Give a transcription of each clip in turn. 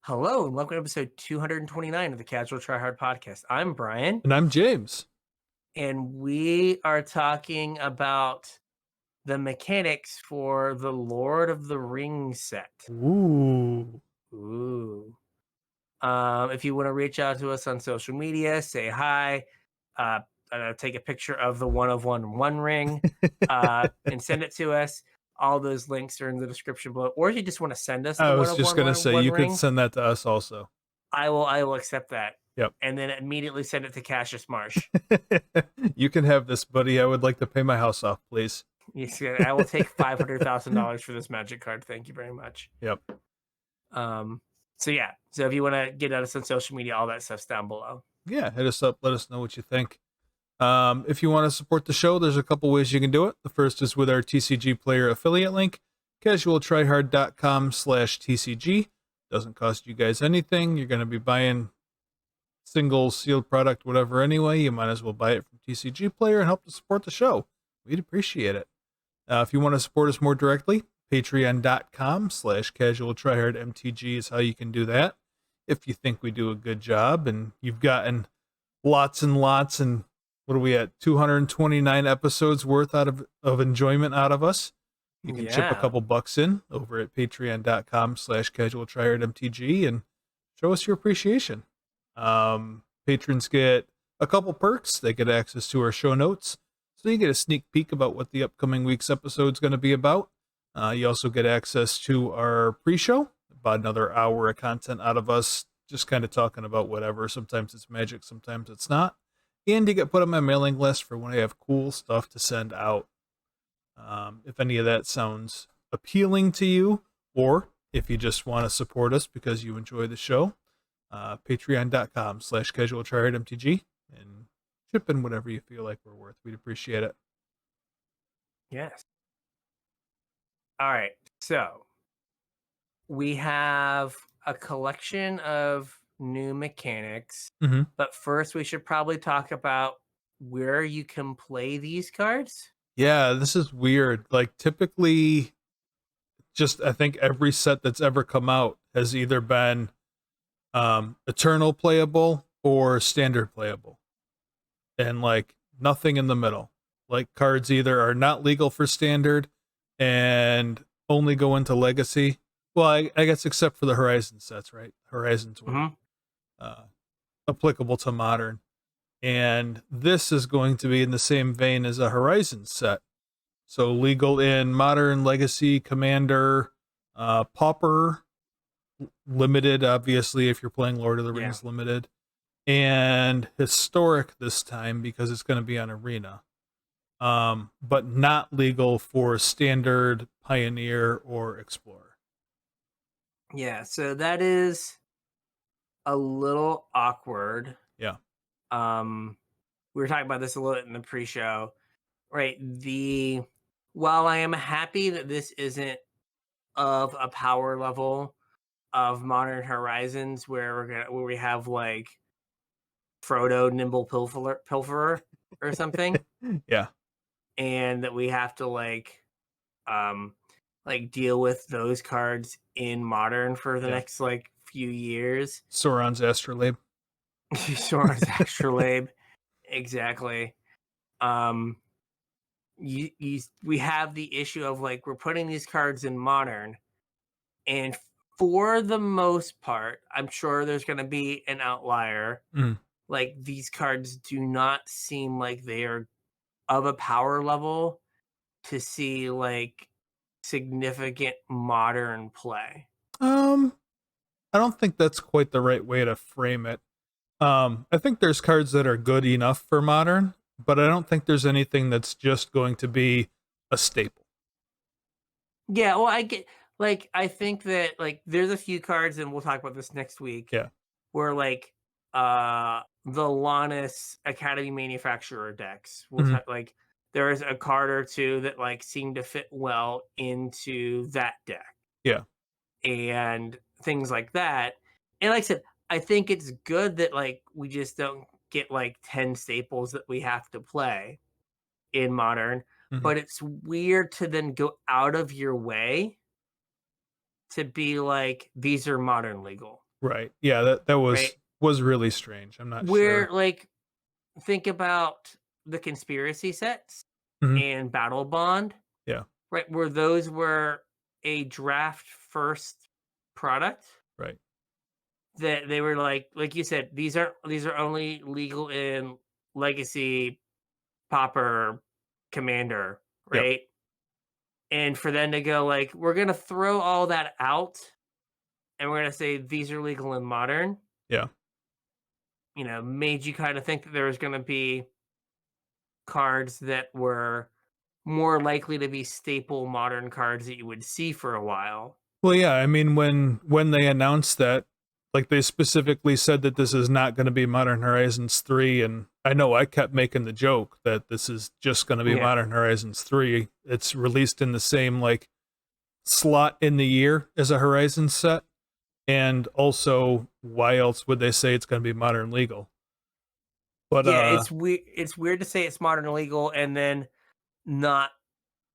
Hello, and welcome to episode 229 of the Casual Try Hard podcast. I'm Brian, And I'm James. and we are talking about the mechanics for the Lord of the Rings set. Ooh. Ooh. If you want to reach out to us on social media, say hi, take a picture of the one of one ring, and send it to us. All those links are in the description below. Or if you just want to send us the I one was of just gonna say one you could ring, send that to us also. I will accept that. Yep. And then immediately send it to Cassius Marsh. You can have this, buddy. I would like to pay my house off, please. Yes, I will take $500,000 for this magic card. Thank you very much. Yep. So yeah. So if you want to get at us on social media, all that stuff's down below. Yeah, hit us up. Let us know what you think. If you want to support the show, there's a couple ways you can do it. The first is with our TCG player affiliate link, CasualTryHard.com/TCG. Doesn't cost you guys anything. You're going to be buying single sealed product, whatever anyway. You might as well buy it from TCG player and help to support the show. We'd appreciate it. If you want to support us more directly, patreon.com/CasualTryHardMTG is how you can do that. If you think we do a good job and you've gotten lots and lots and what are we at 229 episodes worth of enjoyment out of us, you can chip a couple bucks in over at patreon.com/CasualTryHardMTG and show us your appreciation. Patrons get a couple perks. They get access to our show notes, so you get a sneak peek about what the upcoming week's episode is going to be about. You also get access to our pre-show, about another hour of content out of us, just kind of talking about whatever. Sometimes it's magic, sometimes it's not. And you get put on my mailing list for when I have cool stuff to send out. If any of that sounds appealing to you, or if you just want to support us because you enjoy the show, patreon.com/CasualTryHardMTG and chip in whatever you feel like we're worth. We'd appreciate it. Yes. All right. So we have a collection of new mechanics, but first we should probably talk about where you can play these cards. Yeah, this is weird. Like typically, just I think every set that's ever come out has either been eternal playable or standard playable, and like nothing in the middle. Like cards either are not legal for standard and only go into legacy. Well, I guess except for the Horizon sets, right? Horizons were applicable to modern, and this is going to be in the same vein as a Horizon set. So legal in modern, legacy, commander, pauper, limited, obviously, if you're playing Lord of the Rings limited, and historic this time because it's going to be on arena, but not legal for standard, pioneer, or explorer. Yeah, so that is a little awkward. Yeah. We were talking about this a little bit in the pre-show, right? While I am happy that this isn't of a power level of Modern Horizons where we have like Frodo Nimble Pilferer or something. Yeah. And that we have to like deal with those cards in Modern for the next like few years. Sauron's Astrolabe. Sauron's Astrolabe. Exactly. We have the issue of like we're putting these cards in Modern, and for the most part, I'm sure there's going to be an outlier. Like these cards do not seem like they are of a power level to see like significant Modern play. I don't think that's quite the right way to frame it. I think there's cards that are good enough for Modern, but I don't think there's anything that's just going to be a staple. Yeah, well, I think that like there's a few cards, and we'll talk about this next week. Yeah. Where like the Lannis Academy Manufacturer decks like there is a card or two that like seem to fit well into that deck. Yeah. And things like that. And like I said, I think it's good that like we just don't get like 10 staples that we have to play in Modern, but it's weird to then go out of your way to be like, these are Modern legal. Right. Yeah, that right? was really strange. I'm not Where sure. like think about the conspiracy sets Mhm. and Battle Bond, Yeah, right? Where those were a draft first product right. that they were like you said, these are only legal in Legacy, Popper, Commander, Yep. right? And for them to go like, we're gonna throw all that out and we're gonna say these are legal in Modern, Yeah. made you kind of think that there was gonna be cards that were more likely to be staple Modern cards that you would see for a while. Well, yeah, I mean, when they announced that, like, they specifically said that this is not gonna be Modern Horizons 3, and I know I kept making the joke that this is just gonna be Yeah. Modern Horizons 3. It's released in the same, like, slot in the year as a Horizons set, and also, why else would they say it's gonna be Modern Legal? But, Yeah, it's weird to say it's Modern legal and then not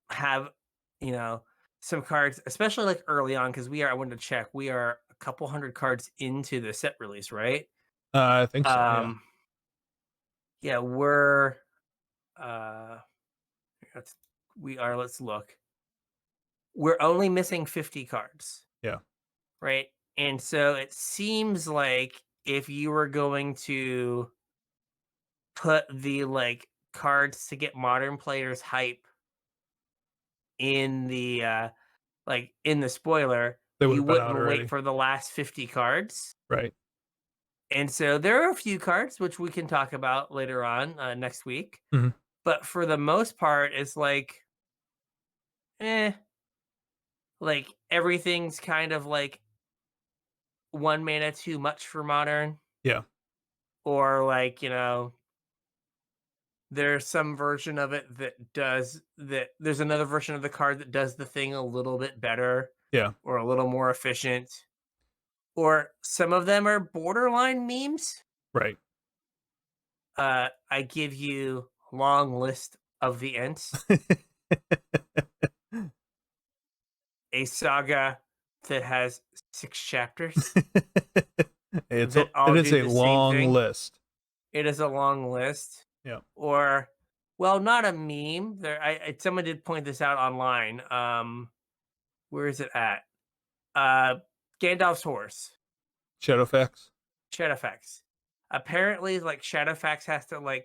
have, you know, some cards, especially like early on, because I wanted to check, we are a couple hundred cards into the set release, right? I think so, yeah. Um, yeah, uh let's let's look. We're only missing 50 cards, Yeah. right? And so it seems like if you were going to put the like cards to get modern players hype in the in the spoiler, They you would've been out wouldn't wait already. for the last 50 cards. Right. And so there are a few cards which we can talk about later on next week. Mhm. But for the most part, it's eh, like everything's kind of like one mana too much for modern, Yeah. or there's some version of it that does that. There's another version of the card that does the thing a little bit better Yeah. or a little more efficient. Or some of them are borderline memes. Right. I give you long list of the Ents, a saga that has 6 chapters that It all is do a the same long thing. list. It is a long list. Yeah. Or, well, not a meme. Someone did point this out online. Where is it at? Uh, Gandalf's horse, Shadowfax? Shadowfax. Apparently, like Shadowfax has to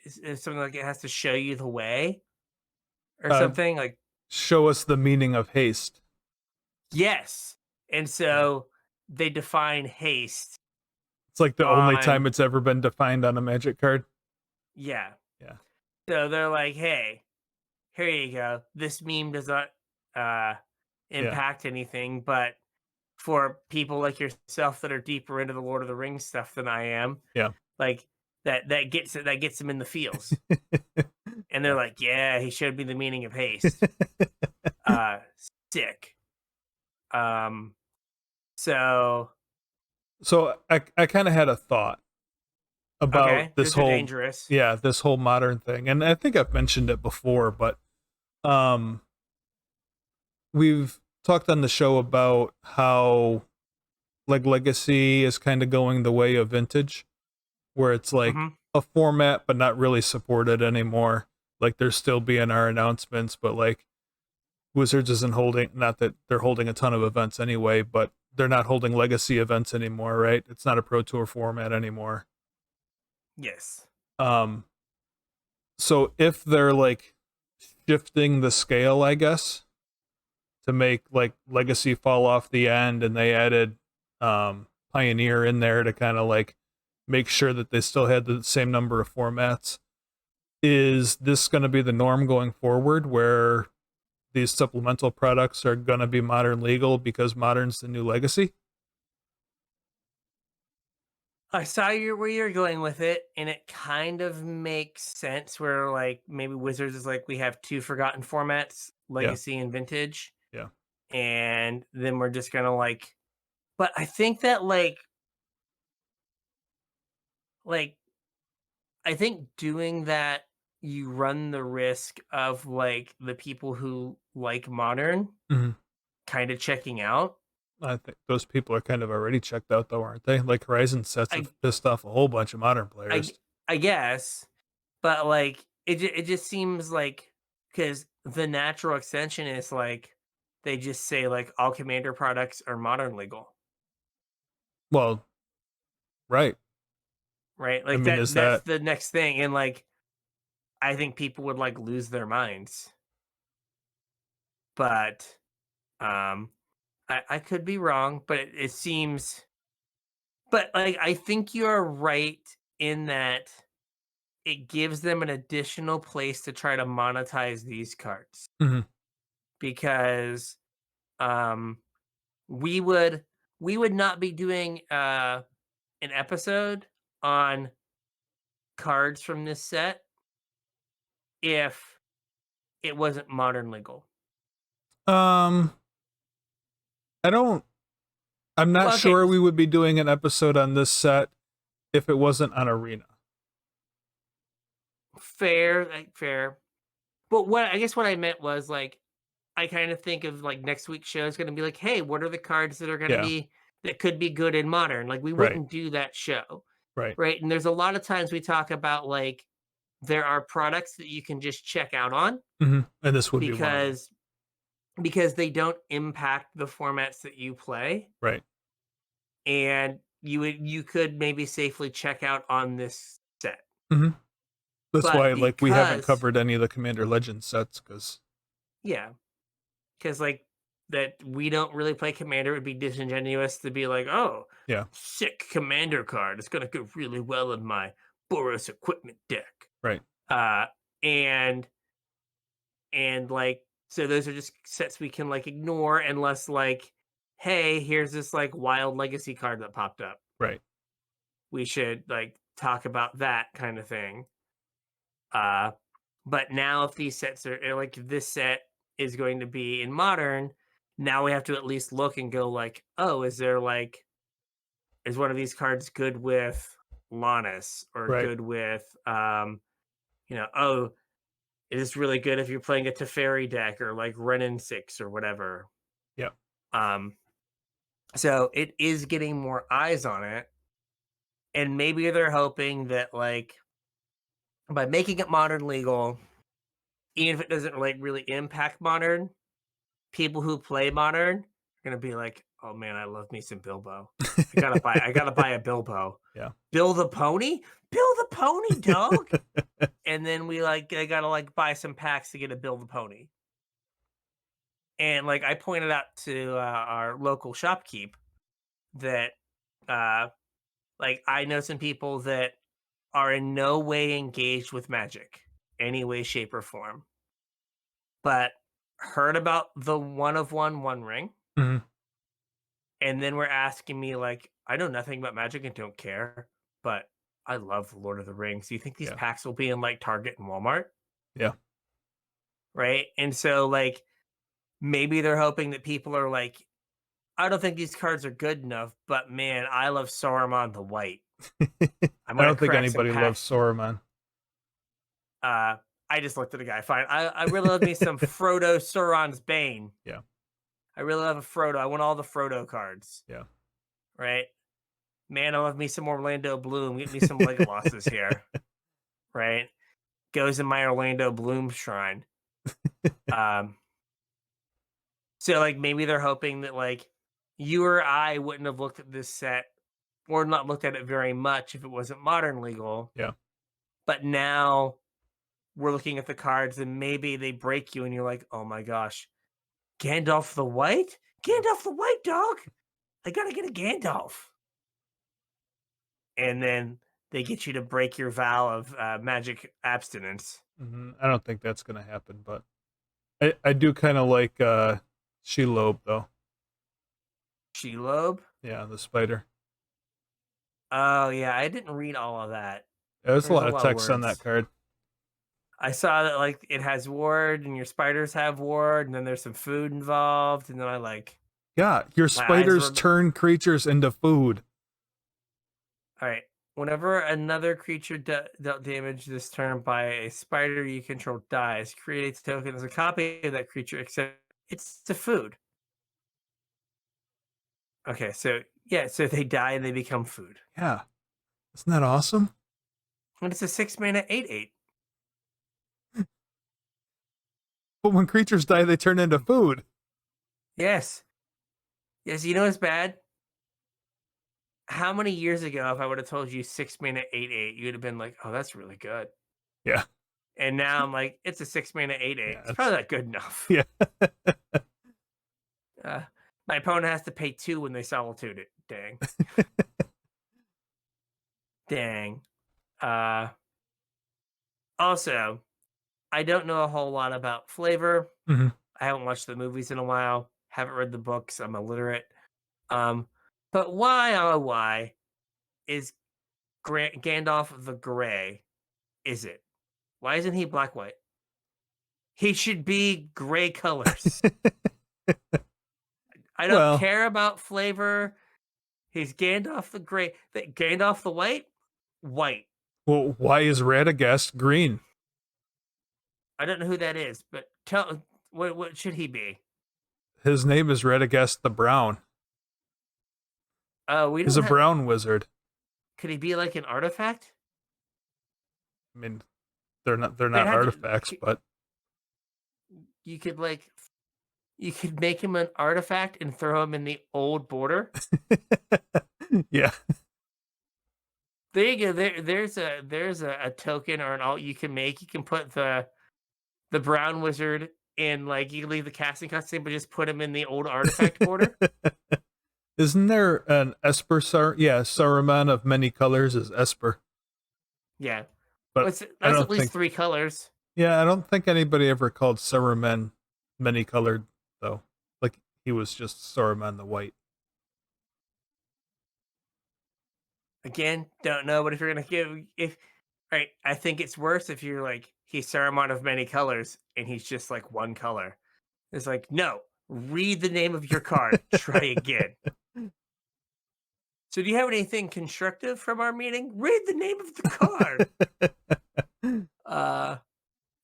is something like it has to show you the way or Uh, something. Like show us the meaning of haste. yes, and Yeah. so they define haste It's like the only time on it's ever been defined on a Magic card. yeah. Yeah. So they're like, hey, here you go. This meme does not uh Yeah. impact anything, but for people like yourself that are deeper into the Lord of the Rings stuff than I am, Yeah. like that gets them in the feels. And they're Yeah. like, yeah, he showed me the meaning of haste. Uh Sick. Um so So I kind of had a thought about okay, here's your dangerous. this whole modern thing. And I think I've mentioned it before, but um we've talked on the show about how like Legacy is kind of going the way of Vintage, where it's like Hmm. a format but not really supported anymore. Like there's still BNR announcements, but like Wizards isn't holding, not that they're holding a ton of events anyway, but they're not holding Legacy events anymore, right? It's not a Pro Tour format anymore. Yes. Um so if they're like shifting the scale, I guess, to make like Legacy fall off the end, and they added Pioneer in there to kind of like make sure that they still had the same number of formats. Is this going to be the norm going forward, where these supplemental products are going to be modern legal because modern's the new Legacy? I saw where you're going with it, and it kind of makes sense where like maybe Wizards is like we have two forgotten formats, Yeah. Legacy and Vintage, Yeah. and then we're just gonna but I think that like I think doing that you run the risk of like the people who like modern Hmm. kind of checking out. I think those people are kind of already checked out, though, aren't they? Like Horizon sets I have pissed off a whole bunch of modern I players. I guess, but like it just seems like because the natural extension is like they just say like all Commander products are modern legal, Well, right. right? I Like mean, is that's that the next thing, and like I think people would like lose their minds, but um, I could be wrong, but it seems, but like I think you're right in that it gives them an additional place to try to monetize these cards mhm. because um we would we would not be doing an episode on cards from this set if it wasn't modern legal. Um, I don't. I'm not Well, okay, sure we would be doing an episode on this set if it wasn't on Arena. fair, like fair. But what I guess what I meant was like I kind of think of like next week's show is going to be like, hey, what are the cards that are going to Yeah. be that could be good in modern? Like we Right. wouldn't do that show, Right. right? And there's a lot of times we talk about like there are products that you can just check out on And this would be one of them. because because they don't impact the formats that you play, Right. and you could maybe safely check out on this set. hmm That's But why, like, we haven't because covered any of the Commander Legends sets because, yeah, because like that we don't really play commander, it would be disingenuous to be like, oh, yeah. sick commander card. It's gonna go really well in my Boros equipment deck. Right. Uh and like so those are just sets we can like ignore unless like, hey, here's this like wild legacy card that popped up. Right. We should like talk about that kind of thing. Uh but now if these sets are like this set is going to be in modern, now we have to at least look and go like, oh, is there like is one of these cards good with Lannis or Right. good with oh, it is really good if you're playing a Teferi deck or like Renin 6 or whatever. Yeah. Um so it is getting more eyes on it. And maybe they're hoping that like by making it modern legal, even if it doesn't like really impact modern, people who play modern are gonna be like, "Oh man, I love me some Bilbo. I gotta buy a Bilbo. Yeah. Bill the pony? Bill the pony, dog." And then I gotta like buy some packs to get a Bill the pony. And like I pointed out to our local shopkeep that uh like I know some people that are in no way engaged with magic, any way, shape, or form, but heard about the one ring, Mhm. and then were asking me like, I know nothing about magic and don't care, but I love Lord of the Rings. Do you think these Yeah. packs will be in like Target and Walmart? Yeah. Right. And so like maybe they're hoping that people are like, I don't think these cards are good enough, but man, I love Saruman the White. I'm I gonna don't think crack some anybody loves packs. Saruman. I just looked at a guy. Fine. I really love me some Frodo Sauron's Bane. Yeah. I really love a Frodo. I want all the Frodo cards. Yeah. Right. Man, I love me some Orlando Bloom. Get me some Legolos's here. Right. Goes in my Orlando Bloom shrine. Um, so like maybe they're hoping that like you or I wouldn't have looked at this set or not looked at it very much if it wasn't modern legal. Yeah. But now we're looking at the cards and maybe they break you and you're like, oh my gosh, Gandalf the White? Yeah. Gandalf the White, dog. I gotta get a Gandalf. And then they get you to break your vow of magic abstinence. I don't think that's gonna happen, but I do kind of like Shelob though. Shelob? Yeah, the spider. Oh yeah, I didn't read all of that. Yeah, there's a There's a lot of lot of text on that words. card. I saw that like it has ward and your spiders have ward, and then there's some food involved, and then I like Yeah, your my eyes spiders were turn creatures into food. all right. Whenever another creature dealt damage this turn by a spider you control dies, create a token as a copy of that creature, except it's the food. Okay, so yeah, so they die and they become food. Yeah. Isn't that awesome? And it's a 6-mana 8/8. But when creatures die, they turn into food. Yes. Yes, you know what's bad? How many years ago, if I would have told you 6-mana 8/8, you'd have been like, "Oh, that's really good." Yeah. And now I'm like, "It's a 6-mana 8/8. Yeah. It's probably not good enough." Yeah. Uh, my opponent has to pay 2 when they solitude it. Dang. Dang. Uh, Also, I don't know a whole lot about flavor. hmm I haven't watched the movies in a while. Haven't read the books. I'm illiterate. Um, but why, oh, why is Gandalf the Gray? Is it? Why isn't he black white? He should be gray colors. I don't Well, care about flavor. He's Gandalf the Gray. Gandalf the White? White. why is Radagast green? I don't know who that is, but tell what should he be? His name is Radagast the Brown. We He's don't a have. brown wizard. Could he be like an artifact? I mean, they're They'd not have to. artifacts, but You could like you could make him an artifact and throw him in the old border. yeah. There you go. There's a token or an alt you can make. You can put the brown wizard in, like, you can leave the casting cutscene, but just put him in the old artifact border. Isn't there an Esper Yeah, Saruman of many colors is Esper. Yeah, But I that's at don't least think 3 colors. Yeah, I don't think anybody ever called Saruman many colored though. Like he was just Saruman the White. Again, don't know, but if you're gonna give if right, I think it's worse if you're like he's Saruman of many colors and he's just like one color. It's like, no, read the name of your card. Try again. So do you have anything constructive from our meeting? Read the name of the card. uh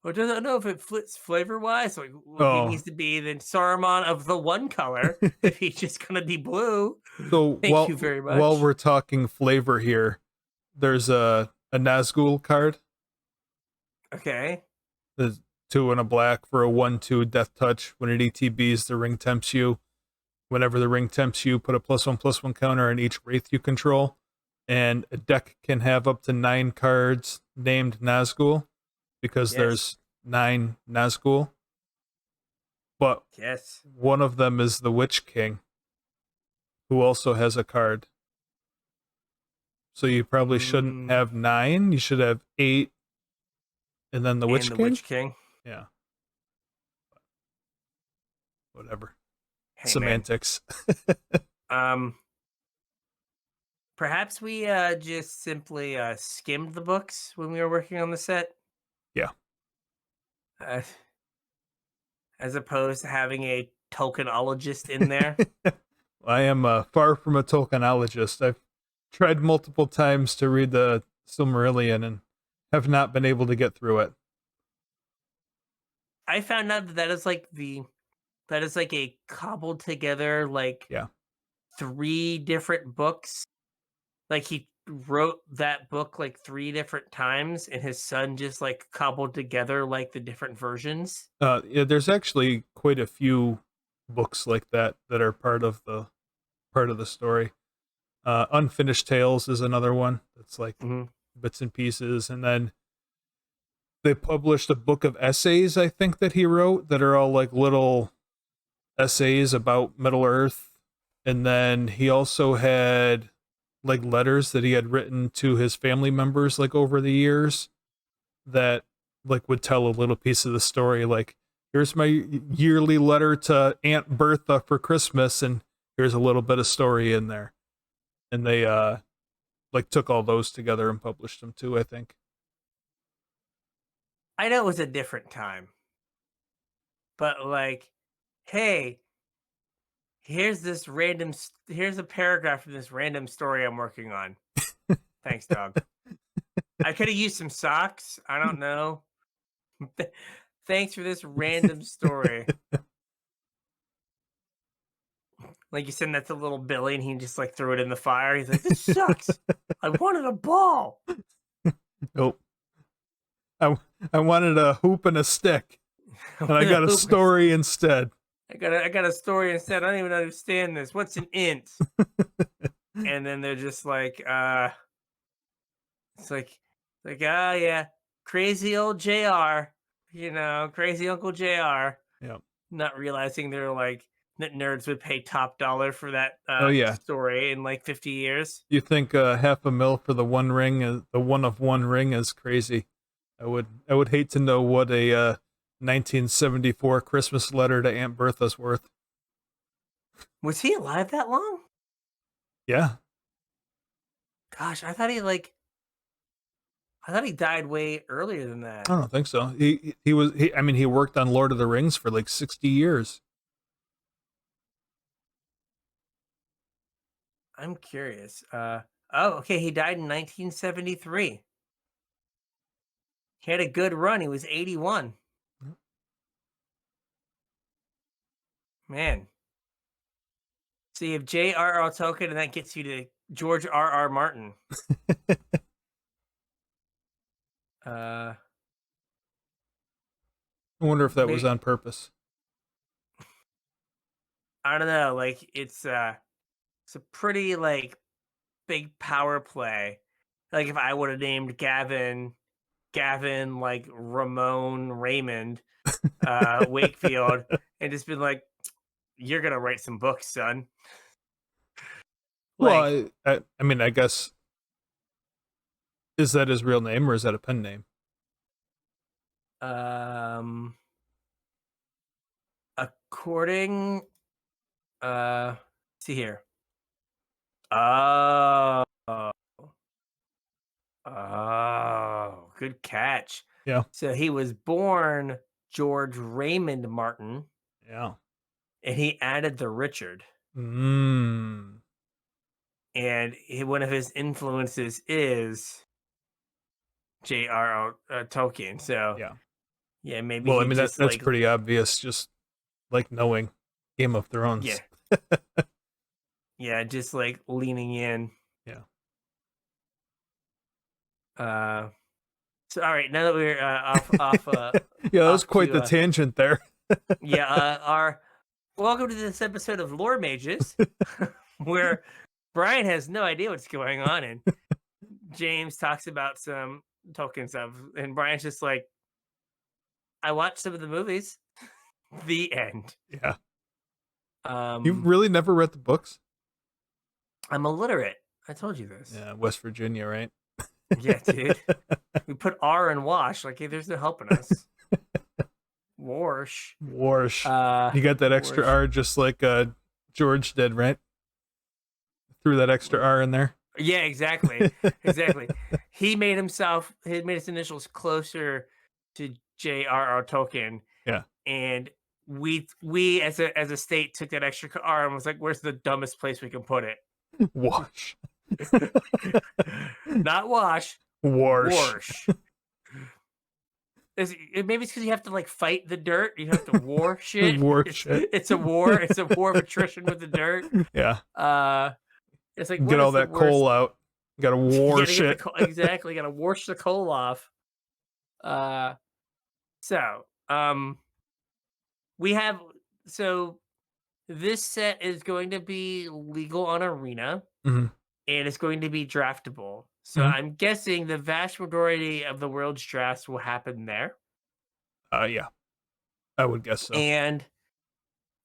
I don't know if it fits flavor wise. Like, well, he Oh. needs to be the Saruman of the one color if he's just gonna be blue. So Thank you very while much. we're talking flavor here, there's a Nazgul card. Okay. There's 2 and a black for a 1/2 death touch. When it ETBs, the ring tempts you. Whenever the ring tempts you, put a +1/+1 counter on each wraith you control. And a deck can have up to 9 cards named Nazgul because Yes. there's 9 Nazgul. But Yes. one of them is the Witch King, who also has a card. So you probably shouldn't have 9. You should have 8. And then the Witch King? Witch King. Yeah. Whatever. Hey, Semantics. Perhaps we just simply skimmed the books when we were working on the set. Yeah. As opposed to having a tokenologist in there. I am far from a tokenologist. I've tried multiple times to read the Silmarillion and have not been able to get through it. I found out that is like a cobbled together, like, 3 different books. Like, he wrote that book like 3 different times, and his son just like cobbled together like the different versions. Yeah, there's actually quite a few books like that are part of the story. Unfinished Tales is another one that's like bits and pieces, and then they published a book of essays, I think, that he wrote that are all like little essays about Middle Earth. And then he also had like letters that he had written to his family members like over the years that like would tell a little piece of the story. Like, here's my yearly letter to Aunt Bertha for Christmas, and here's a little bit of story in there. And they like took all those together and published them too, I think. I know it was a different time. But like, hey, here's a paragraph from this random story I'm working on. Thanks, dog. I could have used some socks. I don't know. Thanks for this random story. Like you send that to little Billy, and he just like threw it in the fire. He's like, "This sucks. I wanted a ball." Nope. I wanted a hoop and a stick, and I got a Hoop. story instead. I got a story instead. I don't even understand this. What's an int? And then they're just like, it's like, oh yeah, crazy old JR, crazy Uncle JR. Yeah. Not realizing they're like that nerds would pay top dollar for that Oh yeah. story in like 50 years. You think $500,000 for the one ring, the one of one ring, is crazy? I would hate to know what a 1974 Christmas letter to Aunt Bertha's worth. Was he alive that long? Yeah. Gosh, I thought he died way earlier than that. I don't think so. He worked on Lord of the Rings for like 60 years. I'm curious. Okay, he died in 1973. He had a good run. He was 81. Man. So you have J.R.R. Tolkien, and that gets you to George R.R. Martin. I wonder if that was on purpose. I don't know. Like it's a pretty like big power play. Like if I would have named Gavin like Ramon Raymond Wakefield, and just been like, "You're gonna write some books, son." Like, well, I mean, I guess, is that his real name or is that a pen name? According, see here. Oh, good catch. Yeah. So he was born George Raymond Martin. Yeah. And he added the Richard. Mm. And one of his influences is J.R.R. Tolkien. So yeah, maybe. Well, I mean that's like, pretty obvious. Just like knowing Game of Thrones. Yeah. Yeah, just like leaning in. Yeah. So all right, now that we're off. Yeah, that was quite the tangent there. Yeah. Welcome to this episode of Lore Mages, where Brian has no idea what's going on, and James talks about some Tolkien stuff, and Brian's just like, I watched some of the movies. The end. Yeah. You've really never read the books? I'm illiterate. I told you this. Yeah, West Virginia, right? Yeah, dude. We put R in wash. Like, hey, there's no helping us. Warsh. You got that extra Warsh. R just like George did, right? Threw that extra R in there. Yeah, exactly. Exactly. He made his initials closer to J.R.R. Tolkien. Yeah. And we as a state took that extra R and was like, where's the dumbest place we can put it? Wash. Not wash. Warsh. Maybe it's because you have to like fight the dirt. You have to war shit. It's a war. It's a war of attrition with the dirt. Yeah. It's like get all that coal out. You gotta wash it. Exactly. You gotta wash the coal off. This set is going to be legal on Arena, and it's going to be draftable. So I'm guessing the vast majority of the world's drafts will happen there. Yeah, I would guess so. And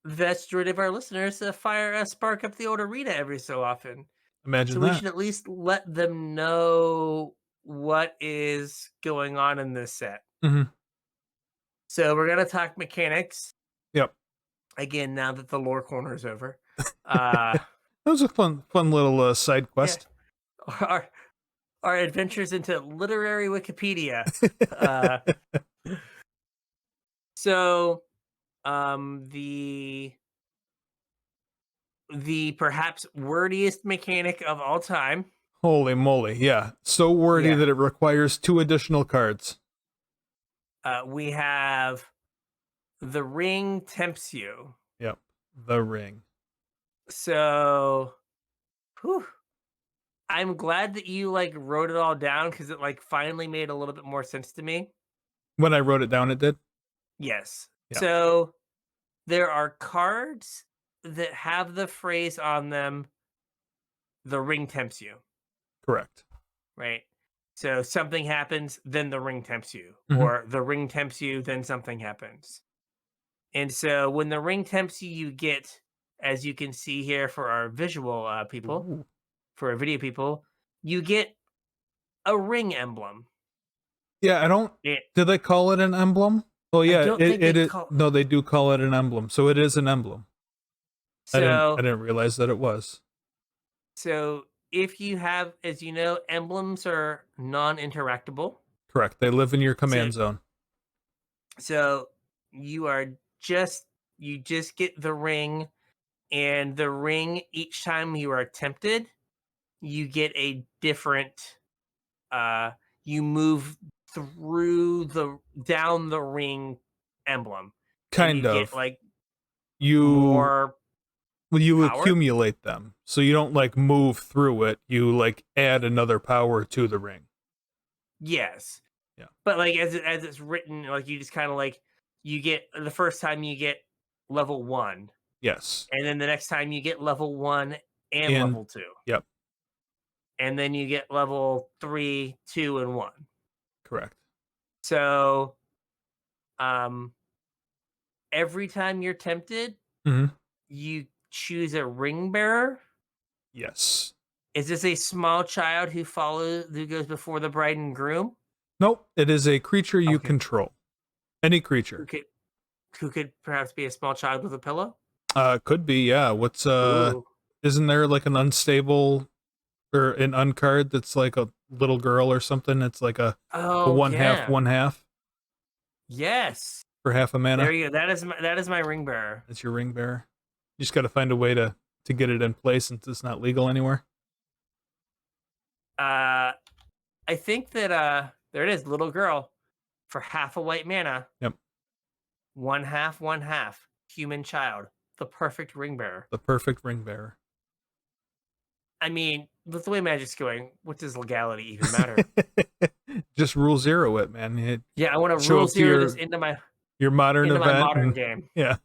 the vast majority of our listeners spark up the old Arena every so often. Imagine that. So we should at least let them know what is going on in this set. So we're gonna talk mechanics. Yep. Again, now that the lore corner is over. That was a fun little side quest. Yeah. Our adventures into literary Wikipedia. So the perhaps wordiest mechanic of all time. Holy moly, yeah. So wordy that it requires 2 additional cards. We have The Ring Tempts You. Yep, The Ring. So, whew, I'm glad that you like wrote it all down because it like finally made a little bit more sense to me. When I wrote it down, it did. Yes. Yeah, So there are cards that have the phrase on them, the ring tempts you, correct. right? So something happens, then the ring tempts you, Hmm. or the ring tempts you, then something happens. And so when the ring tempts you, you get, as you can see here for our visual people, Ooh. for our video people, you get a ring emblem. Yeah, I don't. It, Did they call it an emblem? Oh I yeah, don't think they it call no, they do call it an emblem. So it is an emblem. I so didn't realize that it was. so if you have, as you know, emblems are non-interactable. Correct. They live in your So command zone. so you are just you just get the ring, and the ring each time you are tempted, you get a different uh you move through the down the ring emblem, and you Kind get of. like You more Well, you power. accumulate them. So you don't like move through it. You like add another power to the ring. Yes. Yeah. But like as it's written, like you just kind of like you get the first time you get level 1, Yes. and then the next time you get level 1 and And level 2. yep, And then you get level 3, 2 and 1. correct. So um every time you're tempted, Hmm. you choose a ring bearer. Yes. Is this a small child who goes before the bride and groom? Nope. It is a creature you Okay. control. Any Who creature. could who could perhaps be a small child with a pillow? Could be, yeah. What's Ooh. isn't there like an unstable or an uncard that's like a little girl or something? It's like a Oh yeah. one half Yes. for half a There mana. you go. That is my ring bearer. That's your ring bearer. You just got to find a way to get it in place since it's not legal anywhere. I think that there it is, little girl for half a white mana, Yep. one half, human child, the perfect ring bearer. The perfect ring bearer. I mean, with the way Magic's going, what does legality even matter? Just rule zero it, man. Yeah, I want to Show rule up to zero this your modern into my event modern and game. yeah.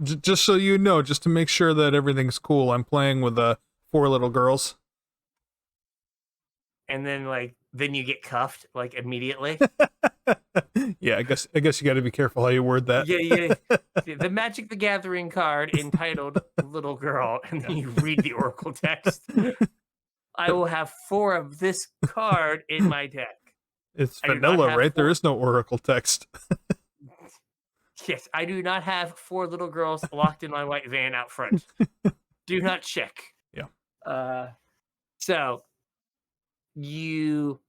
Just so you know, just to make sure that everything's cool, I'm playing with 4 little girls. And then then you get cuffed like immediately. Yeah, I guess you got to be careful how you word that. Yeah, yeah. The Magic the Gathering card entitled Little Girl, and then you read the Oracle text. I will have 4 of this card in my deck. It's I do not vanilla, have right? There 4. is no oracle text. Yes, I do not have 4 little girls locked in my white van out front. Do not check. Yeah. So you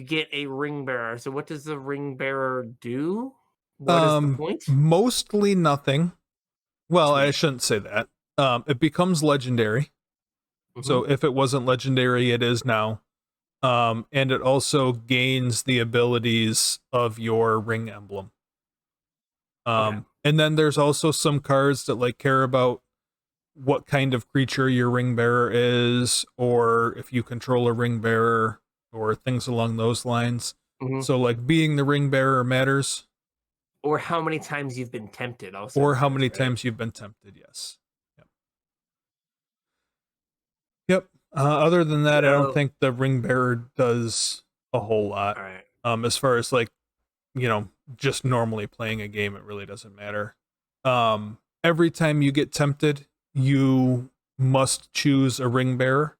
get a ring bearer. So what does the ring bearer do? What is the point? Mostly nothing. Well, I Sweet. shouldn't say that. It becomes legendary. Hmm. So if it wasn't legendary, it is now. And it also gains the abilities of your ring emblem. Okay. And then there's also some cards that like care about what kind of creature your ring bearer is, or if you control a ring bearer, or things along those lines. Hmm. So like being the ring bearer matters, Or how many times you've been tempted also or how matters, many right? times you've been tempted. Yes. Yep. Yep. Other than that, I don't So, think the ring bearer does a whole lot. all right. As far as like, just normally playing a game, it really doesn't matter. Every time you get tempted, you must choose a ring bearer.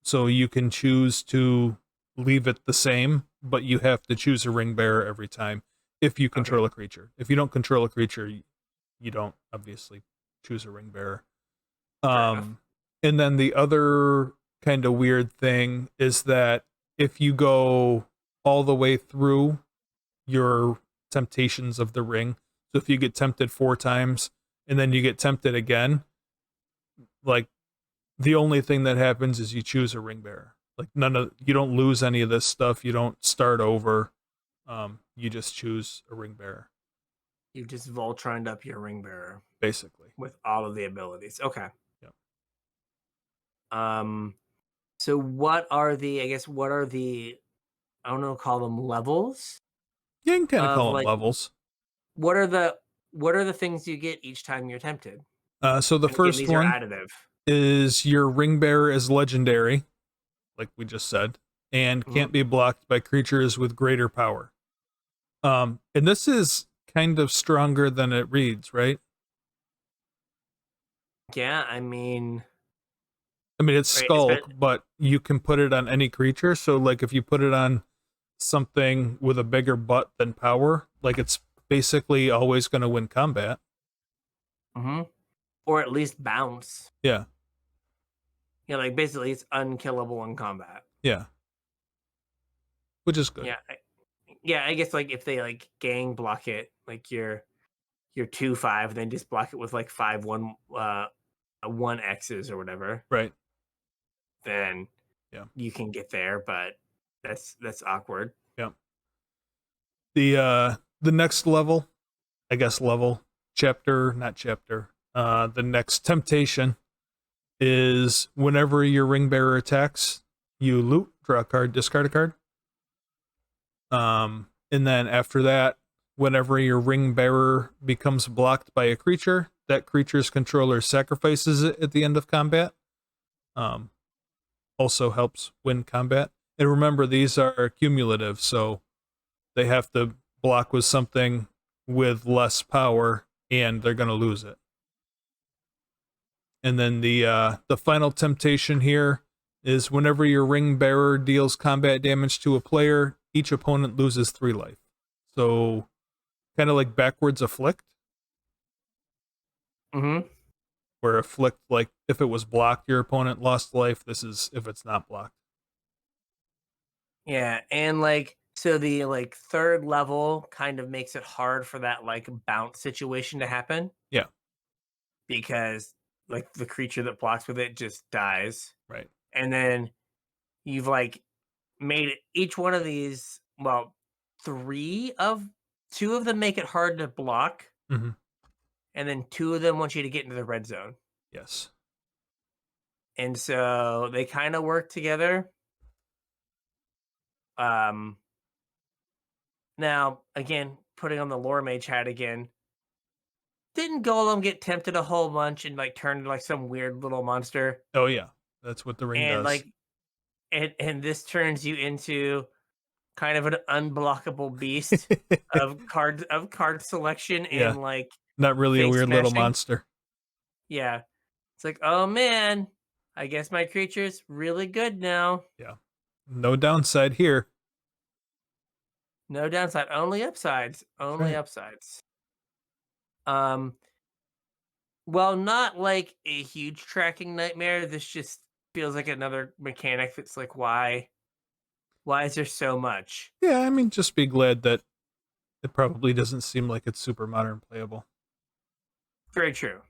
So you can choose to leave it the same, but you have to choose a ring bearer every time if you control Okay. a creature. If you don't control a creature, you don't obviously choose a ring bearer. Fair enough. And then the other kind of weird thing is that if you go all the way through your temptations of the ring, so if you get tempted 4 times and then you get tempted again, like the only thing that happens is you choose a ring bearer. Like you don't lose any of this stuff. You don't start over. You just choose a ring bearer. You just Voltroned up your ring bearer. basically. With all of the abilities. Okay. Yep. So what are the, I guess, what are the, I don't know, call them levels You can kind of of call them like, levels. what are the things you get each time you're tempted? So the And again, first these are one additive. is your ring bearer is legendary, like we just said, and Mhm. can't be blocked by creatures with greater power. And this is kind of stronger than it reads, right? Yeah, I mean, It's right, it's been, Skulk, but you can put it on any creature. So, like, if you put it on something with a bigger butt than power, like, it's basically always going to win combat. or at least bounce. Yeah, Yeah, like basically it's unkillable in combat. yeah, which is good. Yeah, yeah. I guess like if they like gang block it, like you're 2/5, then just block it with like 1/X's or whatever. Right. Then Yeah, you can get there, but that's awkward. yeah. The next level, I guess level, chapter, not chapter. The next temptation is whenever your ring bearer attacks, you loot, draw a card, discard a card. And then after that, whenever your ring bearer becomes blocked by a creature, that creature's controller sacrifices it at the end of combat. Um, Also helps win combat. And remember, these are cumulative, so they have to block with something with less power, and they're going to lose it. And then the final temptation here is whenever your ring bearer deals combat damage to a player, each opponent loses 3 life. So kind of like backwards afflict, Mm-hmm. where afflict, like if it was blocked, your opponent lost life. This is if it's not blocked. Yeah, and like so the like third level kind of makes it hard for that like bounce situation to happen Yeah, because like the creature that blocks with it just dies. right. And then you've like made it each one of these, well, three of two of them make it hard to block, Mm-hmm. and then two of them want you to get into the red zone. Yes. And so they kind of work together. Um Now, again, putting on the lore mage hat again, didn't Golem get tempted a whole bunch and like turn into like some weird little monster? Oh yeah, that's what the ring And does. like and this turns you into kind of an unblockable beast of card selection Yeah, and like not really a face weird little smashing. monster. Yeah. It's like, oh man, I guess my creature's really good now. Yeah, no downside here. No downside, only upsides. That's Only right. upsides. Um, well, not like a huge tracking nightmare. This just feels like another mechanic that's like, why is there so much? Yeah, just be glad that it probably doesn't seem like it's super modern playable. Very true.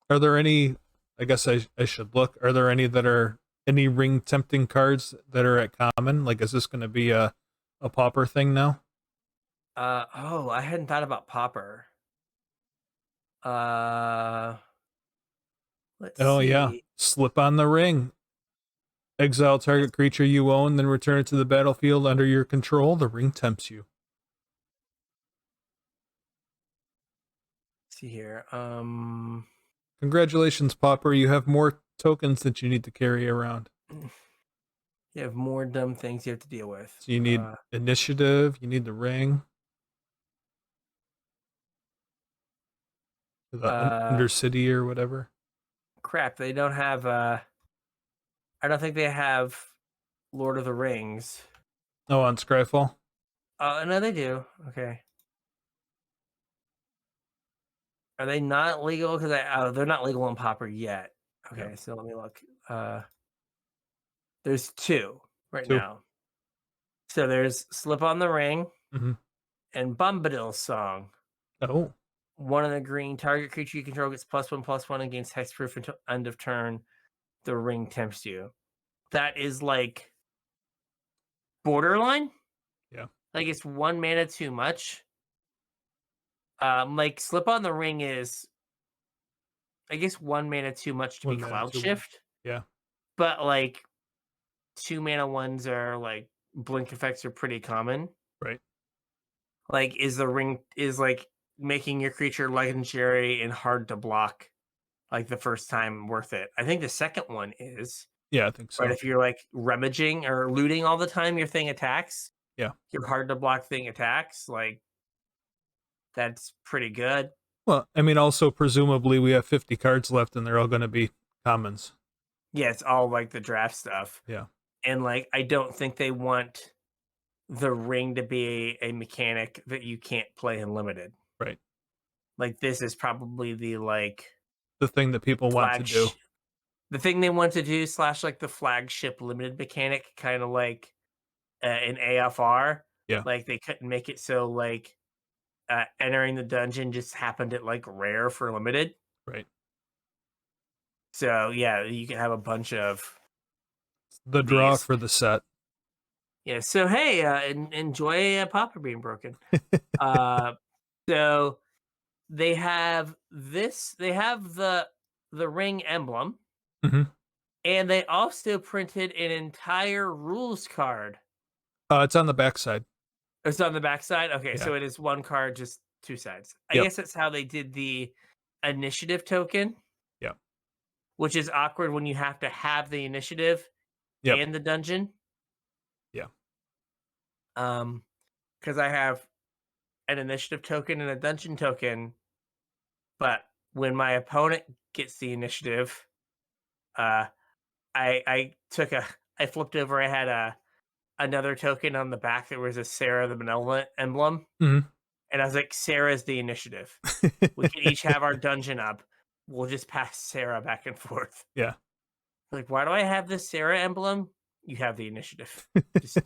Are there any? I guess I should look. Are there any ring tempting cards that are at common? Like, is this going to be a pauper thing now? Oh, I hadn't thought about Popper. Uh, let's Oh yeah, see. slip on the ring. Exile target creature you own, then return it to the battlefield under your control. The ring tempts you. See here. Congratulations, Pauper. You have more tokens that you need to carry around. You have more dumb things you have to deal with. So you need initiative, you need the ring. The Undercity or whatever. Crap, they don't have I don't think they have Lord of the Rings. Oh, on Scryfall? No, they do. Okay. Are they not legal? Because they're not legal on Popper yet. Okay, Yep. so let me look. There's two right 2. now. So there's Slip on the Ring Mm-hmm. and Bombadil's Song. Oh. One in the green, target creature you control gets +1/+1 against hexproof until end of turn. The ring tempts you. That is like borderline. Yeah. Like it's 1 mana too much. Like Slip on the Ring is, I guess, 1 mana too much to be 1 mana, Cloud 2 1. Shift, Yeah. but like 2 mana ones are like blink effects are pretty common. Right. Like, is the ring is like making your creature legendary and hard to block like the first time worth it? I think the second one is Yeah, I think right. so. If you're like rummaging or looting all the time, your thing attacks. Yeah. Your hard to block thing attacks. Like, that's pretty good. Well, I mean, also presumably we have 50 cards left, and they're all going to be commons. Yeah, it's all like the draft stuff. Yeah. And like, I don't think they want the ring to be a mechanic that you can't play in limited. Right. Like, this is probably The thing that people want to do. The thing they want to do / like the flagship limited mechanic, kind of like in AFR. Yeah. Like, they couldn't make it so like entering the dungeon just happened at like rare for limited. Right. So yeah, you can have a bunch of the draw for the set. Yeah. So hey, enjoy Papa being broken. So they have this. They have the ring emblem, and they also printed an entire rules card. It's on the backside. It's on the backside. Okay, Yeah. so it is one card, just two sides. I Yep. guess that's how they did the initiative token. Yeah. Which is awkward when you have to have the initiative and the dungeon. Yeah. Because I have an initiative token and a dungeon token, but when my opponent gets the initiative, I flipped over. I had another token on the back. There was a Sarah the Benevolent emblem, and I was like, Sarah's the initiative. We can each have our dungeon up. We'll just pass Sarah back and forth. Yeah. Like, why do I have this Sarah emblem? You have the initiative. Just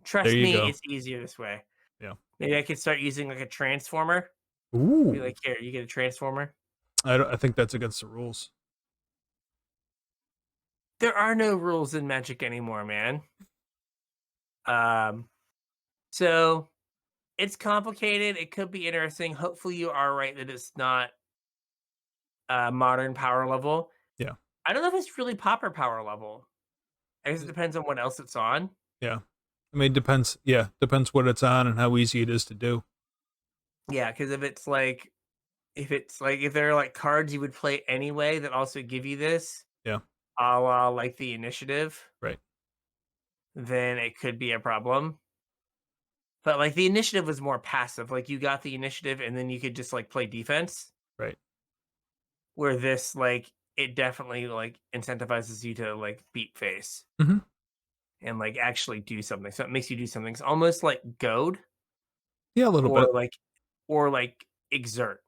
trust me, go. it's easier this way. Yeah. Maybe I could start using like a transformer. Ooh. Be like, here, you get a transformer. I think that's against the rules. There are no rules in Magic anymore, man. So it's complicated. It could be interesting. Hopefully you are right that it's not modern power level. Yeah. I don't know if it's really Pauper power level. I guess it depends on what else it's on. Yeah. I mean, depends. Yeah. Depends what it's on and how easy it is to do. Yeah. Because if there are like cards you would play anyway that also give you this. Yeah. A la like the initiative. Right. Then it could be a problem. But like the initiative was more passive. Like you got the initiative and then you could just like play defense. Right. Where this like it definitely like incentivizes you to like beat face. And like actually do something. So it makes you do something. It's almost like goad. Yeah, a little bit. Or like exert.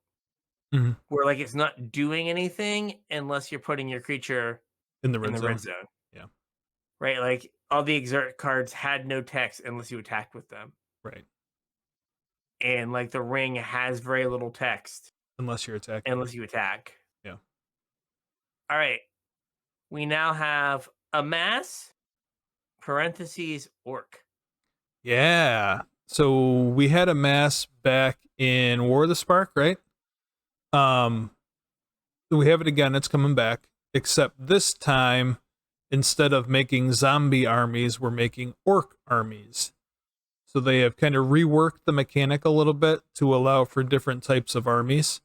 Where like it's not doing anything unless you're putting your creature in the red zone. Yeah. Right? Like all the exert cards had no text unless you attacked with them. Right. And like the ring has very little text. Unless you're attacking. Unless you attack. Yeah. All right. We now have Amass parentheses orc. Yeah. So we had Amass back in War of the Spark, right? We have it again. It's coming back. Except this time, instead of making zombie armies, we're making orc armies. So they have kind of reworked the mechanic a little bit to allow for different types of armies.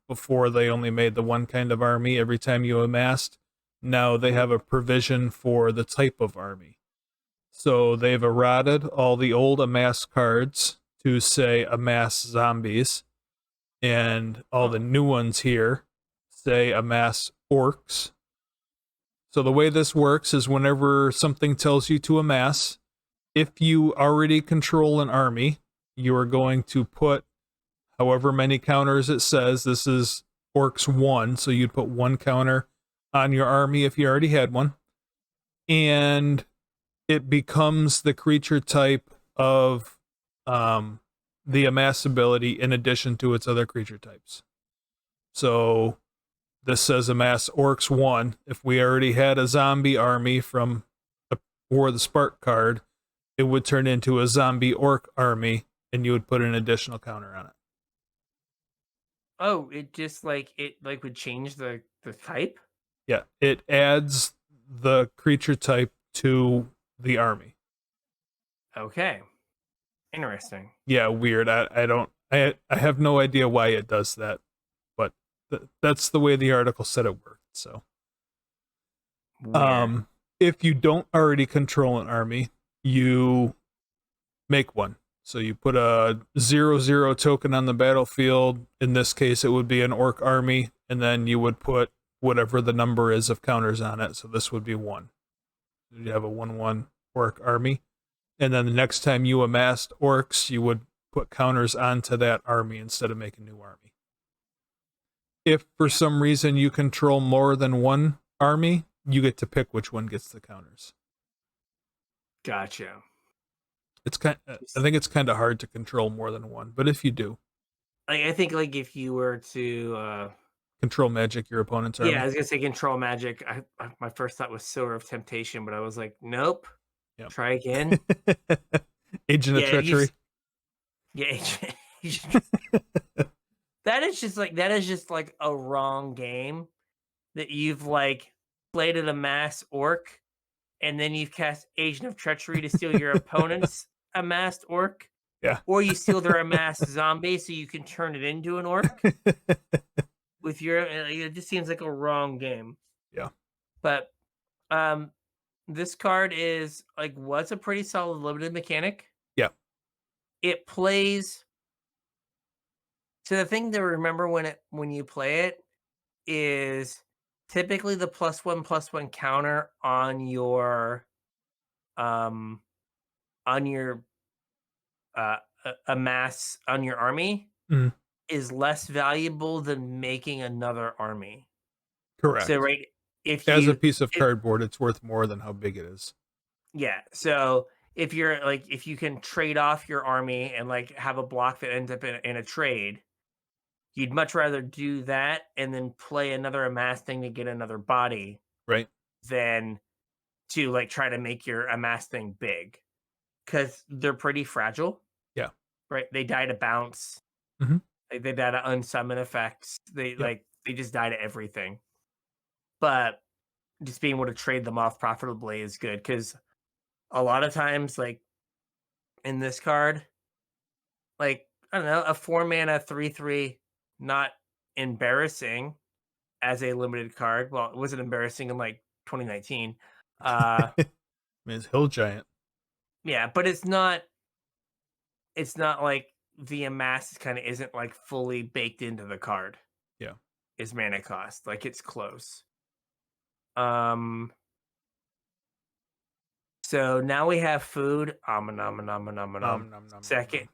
Before they only made the one kind of army every time you amassed. Now they have a provision for the type of army. So they've eroded all the old amass cards to say amass zombies. And all the new ones here say amass orcs. So the way this works is whenever something tells you to amass, if you already control an army, you are going to put however many counters it says. This is orcs 1, so you'd put 1 counter on your army if you already had one. And it becomes the creature type of the amass ability in addition to its other creature types. So this says amass orcs 1. If we already had a zombie army from a War of the Spark card, it would turn into a zombie orc army and you would put an additional counter on it. Oh, it would change the type? Yeah, it adds the creature type to the army. Okay. Interesting. Yeah, weird. I have no idea why it does that, but that's the way the article said it worked. So, Weird. if you don't already control an army, you make one. So you put a 0/0 token on the battlefield. In this case, it would be an orc army, and then you would put whatever the number is of counters on it. So this would be 1. You have a 1/1 orc army. And then the next time you amassed orcs, you would put counters onto that army instead of make a new army. If for some reason you control more than one army, you get to pick which one gets the counters. Gotcha. I think it's kind of hard to control more than one, but if you do, I think like if you were to control magic your opponent's army. yeah, I was gonna say control magic. My first thought was Sower of Temptation, but I was like, nope. Yep. Try again. Agent of Treachery. Yeah, that is just like a wrong game that you've like played at a mass orc, and then you've cast Agent of Treachery to steal your opponent's amassed orc. Yeah. Or you steal their amassed zombie so you can turn it into an orc. With your, it just seems like a wrong game. Yeah. But this card is like what's a pretty solid limited mechanic. Yeah. It plays. So the thing to remember when you play it is typically the +1/+1 counter on your amass on your army is less valuable than making another army. Correct. So right, as a piece of cardboard, it's worth more than how big it is. Yeah. So if you're like if you can trade off your army and like have a block that ends up in a trade, you'd much rather do that and then play another amass thing to get another body, right? Than to like try to make your amass thing big, because they're pretty fragile. Yeah. Right. They die to bounce. Mm-hmm. They die to unsummon effects. They just die to everything. But just being able to trade them off profitably is good, because a lot of times, like in this card, like I don't know, a 4-mana 3/3, not embarrassing as a limited card. Well, it wasn't embarrassing in like 2019. I mean, it's Hill Giant. Yeah, but it's not like the amass kind of isn't like fully baked into the card. Yeah. Is mana cost. Like it's close. So now we have food.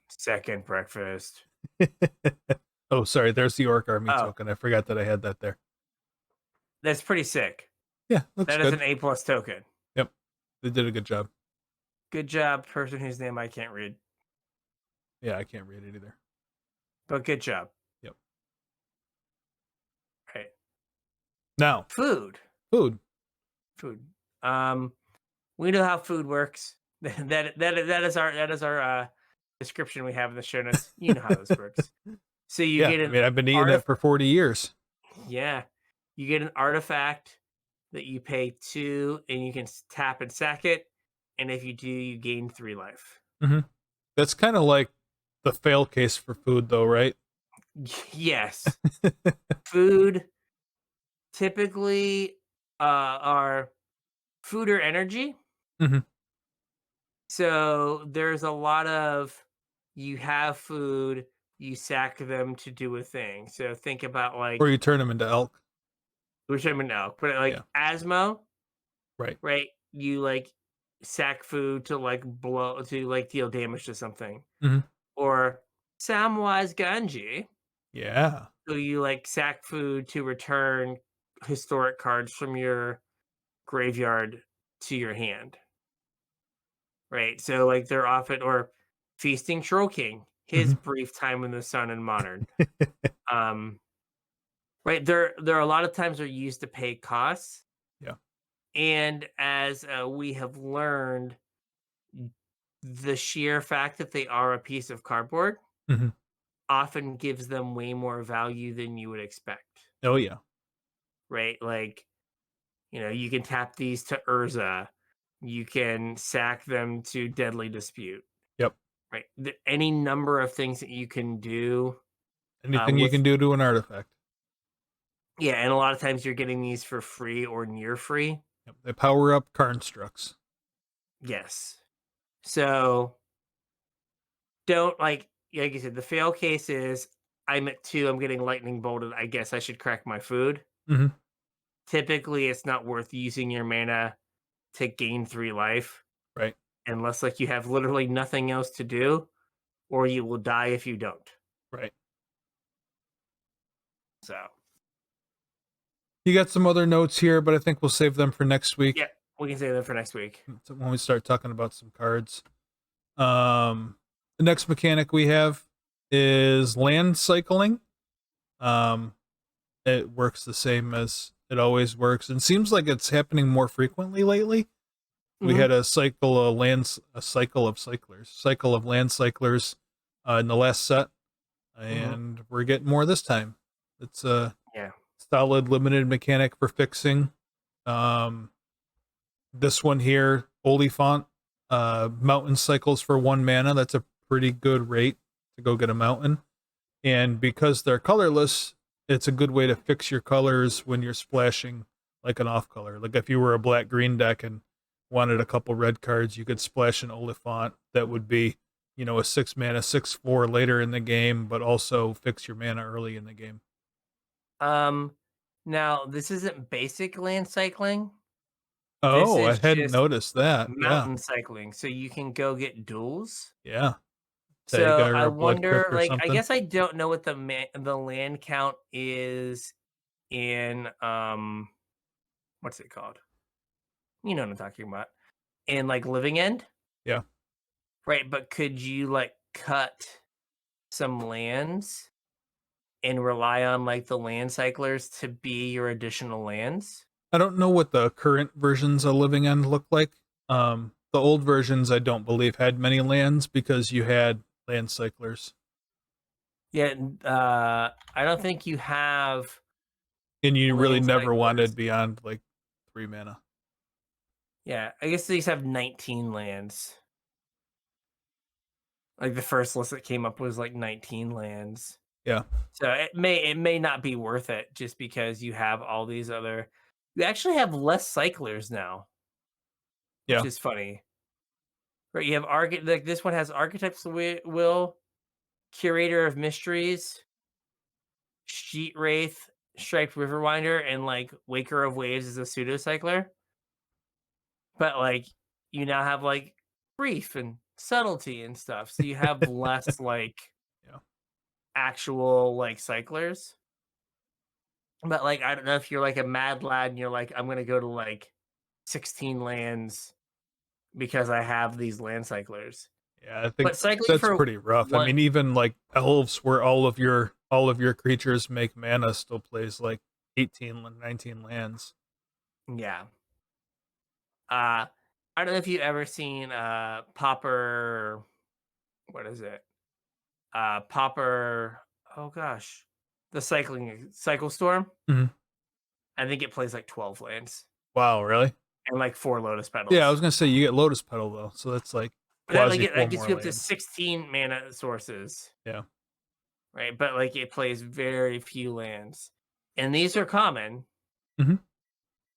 Second breakfast. Oh, sorry. There's the orc army token. I forgot that I had that there. That's pretty sick. Yeah, looks that is an A+ token. Yep, they did a good job. Good job, person whose name I can't read. Yeah, I can't read it either. But good job. Yep. Right. Now, food. We know how food works. That is our description we have in the show notes. You know how this works. So you get an. I mean, I've been eating it for 40 years. Yeah, you get an artifact that you pay 2, and you can tap and sack it. And if you do, you gain 3 life. Mm-hmm. That's kind of like the fail case for food, though, right? Yes. Food typically are food or energy. Mm-hmm. So there's a lot of you have food, you sack them to do a thing. So think about like, or you turn them into elk. Which I'm an elk, but like Asmo, right? You like sack food to like deal damage to something, or Samwise Gamgee. Yeah. So you like sack food to return historic cards from your graveyard to your hand. Right. So like they're often, or Feasting Troll King, his brief time in the sun in Modern. Right. There are a lot of times they're used to pay costs. Yeah. And as we have learned, the sheer fact that they are a piece of cardboard Mhm. often gives them way more value than you would expect, Oh, yeah. right? Like, you can tap these to Urza, you can sack them to Deadly Dispute, Yep. right? Any number of things that you can do Anything you with, can do to an artifact. yeah, and a lot of times you're getting these for free or near free. Yep. They power up constructs. Yes. So don't like you said, the fail case is I'm at 2, I'm getting lightning bolted. I guess I should crack my food. Mhm. Typically, it's not worth using your mana to gain 3 life Right. unless like you have literally nothing else to do, or you will die if you don't. Right. So You got some other notes here, but I think we'll save them for next week. yeah, we can save that for next week. When we start talking about some cards. The next mechanic we have is land cycling. It works the same as it always works, and seems like it's happening more frequently lately. We Mhm. had a cycle of land cyclers in the last set, Mhm. and we're getting more this time. It's a Yeah. solid limited mechanic for fixing. Um, this one here, Oliphant, mountain cycles for 1 mana. That's a pretty good rate to go get a mountain. And because they're colorless, it's a good way to fix your colors when you're splashing like an off color. Like if you were a black green deck and wanted a couple red cards, you could splash an Oliphant that would be, a 6 mana 6/4 later in the game, but also fix your mana early in the game. Um, Now this isn't basic land cycling. This Oh, I is hadn't just noticed that. Yeah. mountain cycling, so you can go get duels. Yeah. So Taiga or I a Blood Crypt wonder, or like, I something. guess I don't know what the land count is in what's it called? You know what I'm talking about. In like Living End, Yeah. right? But could you like cut some lands and rely on like the land cyclers to be your additional lands? I don't know what the current versions of Living End look like. The old versions I don't believe had many lands because you had land cyclers. Yeah, I don't think you have And you really land never cyclers. wanted beyond like 3 mana. Yeah, I guess these have 19 lands. Like the first list that came up was like 19 lands. Yeah. So it may not be worth it just because you have all these other. You actually have less cyclers now, which Yeah. is funny. Right, you have like this one has Archetypes Will, Curator of Mysteries, Sheet Wraith, Striped Riverwinder, and like Waker of Waves is a pseudo cycler. But like you now have like Brief and Subtlety and stuff. So you have less like Yeah. actual like cyclers. But like I don't know if you're like a mad lad and you're like, I'm gonna go to like 16 lands because I have these land cyclers. Yeah, I think But cycling that's for pretty rough. I one, mean, even like elves where all of your creatures make mana still plays like 18 19 lands. yeah. I don't know if you've ever seen Popper, what is it? Popper, oh gosh. The cycle storm. Mhm. I think it plays like 12 lands Wow, really? and like 4 lotus Yeah, I petals. was gonna say you get Lotus Petal though, so that's like But that quasi like four it gets more you up to lands. 16 mana sources, Yeah. right? But like it plays very few lands. And these are common. Mhm.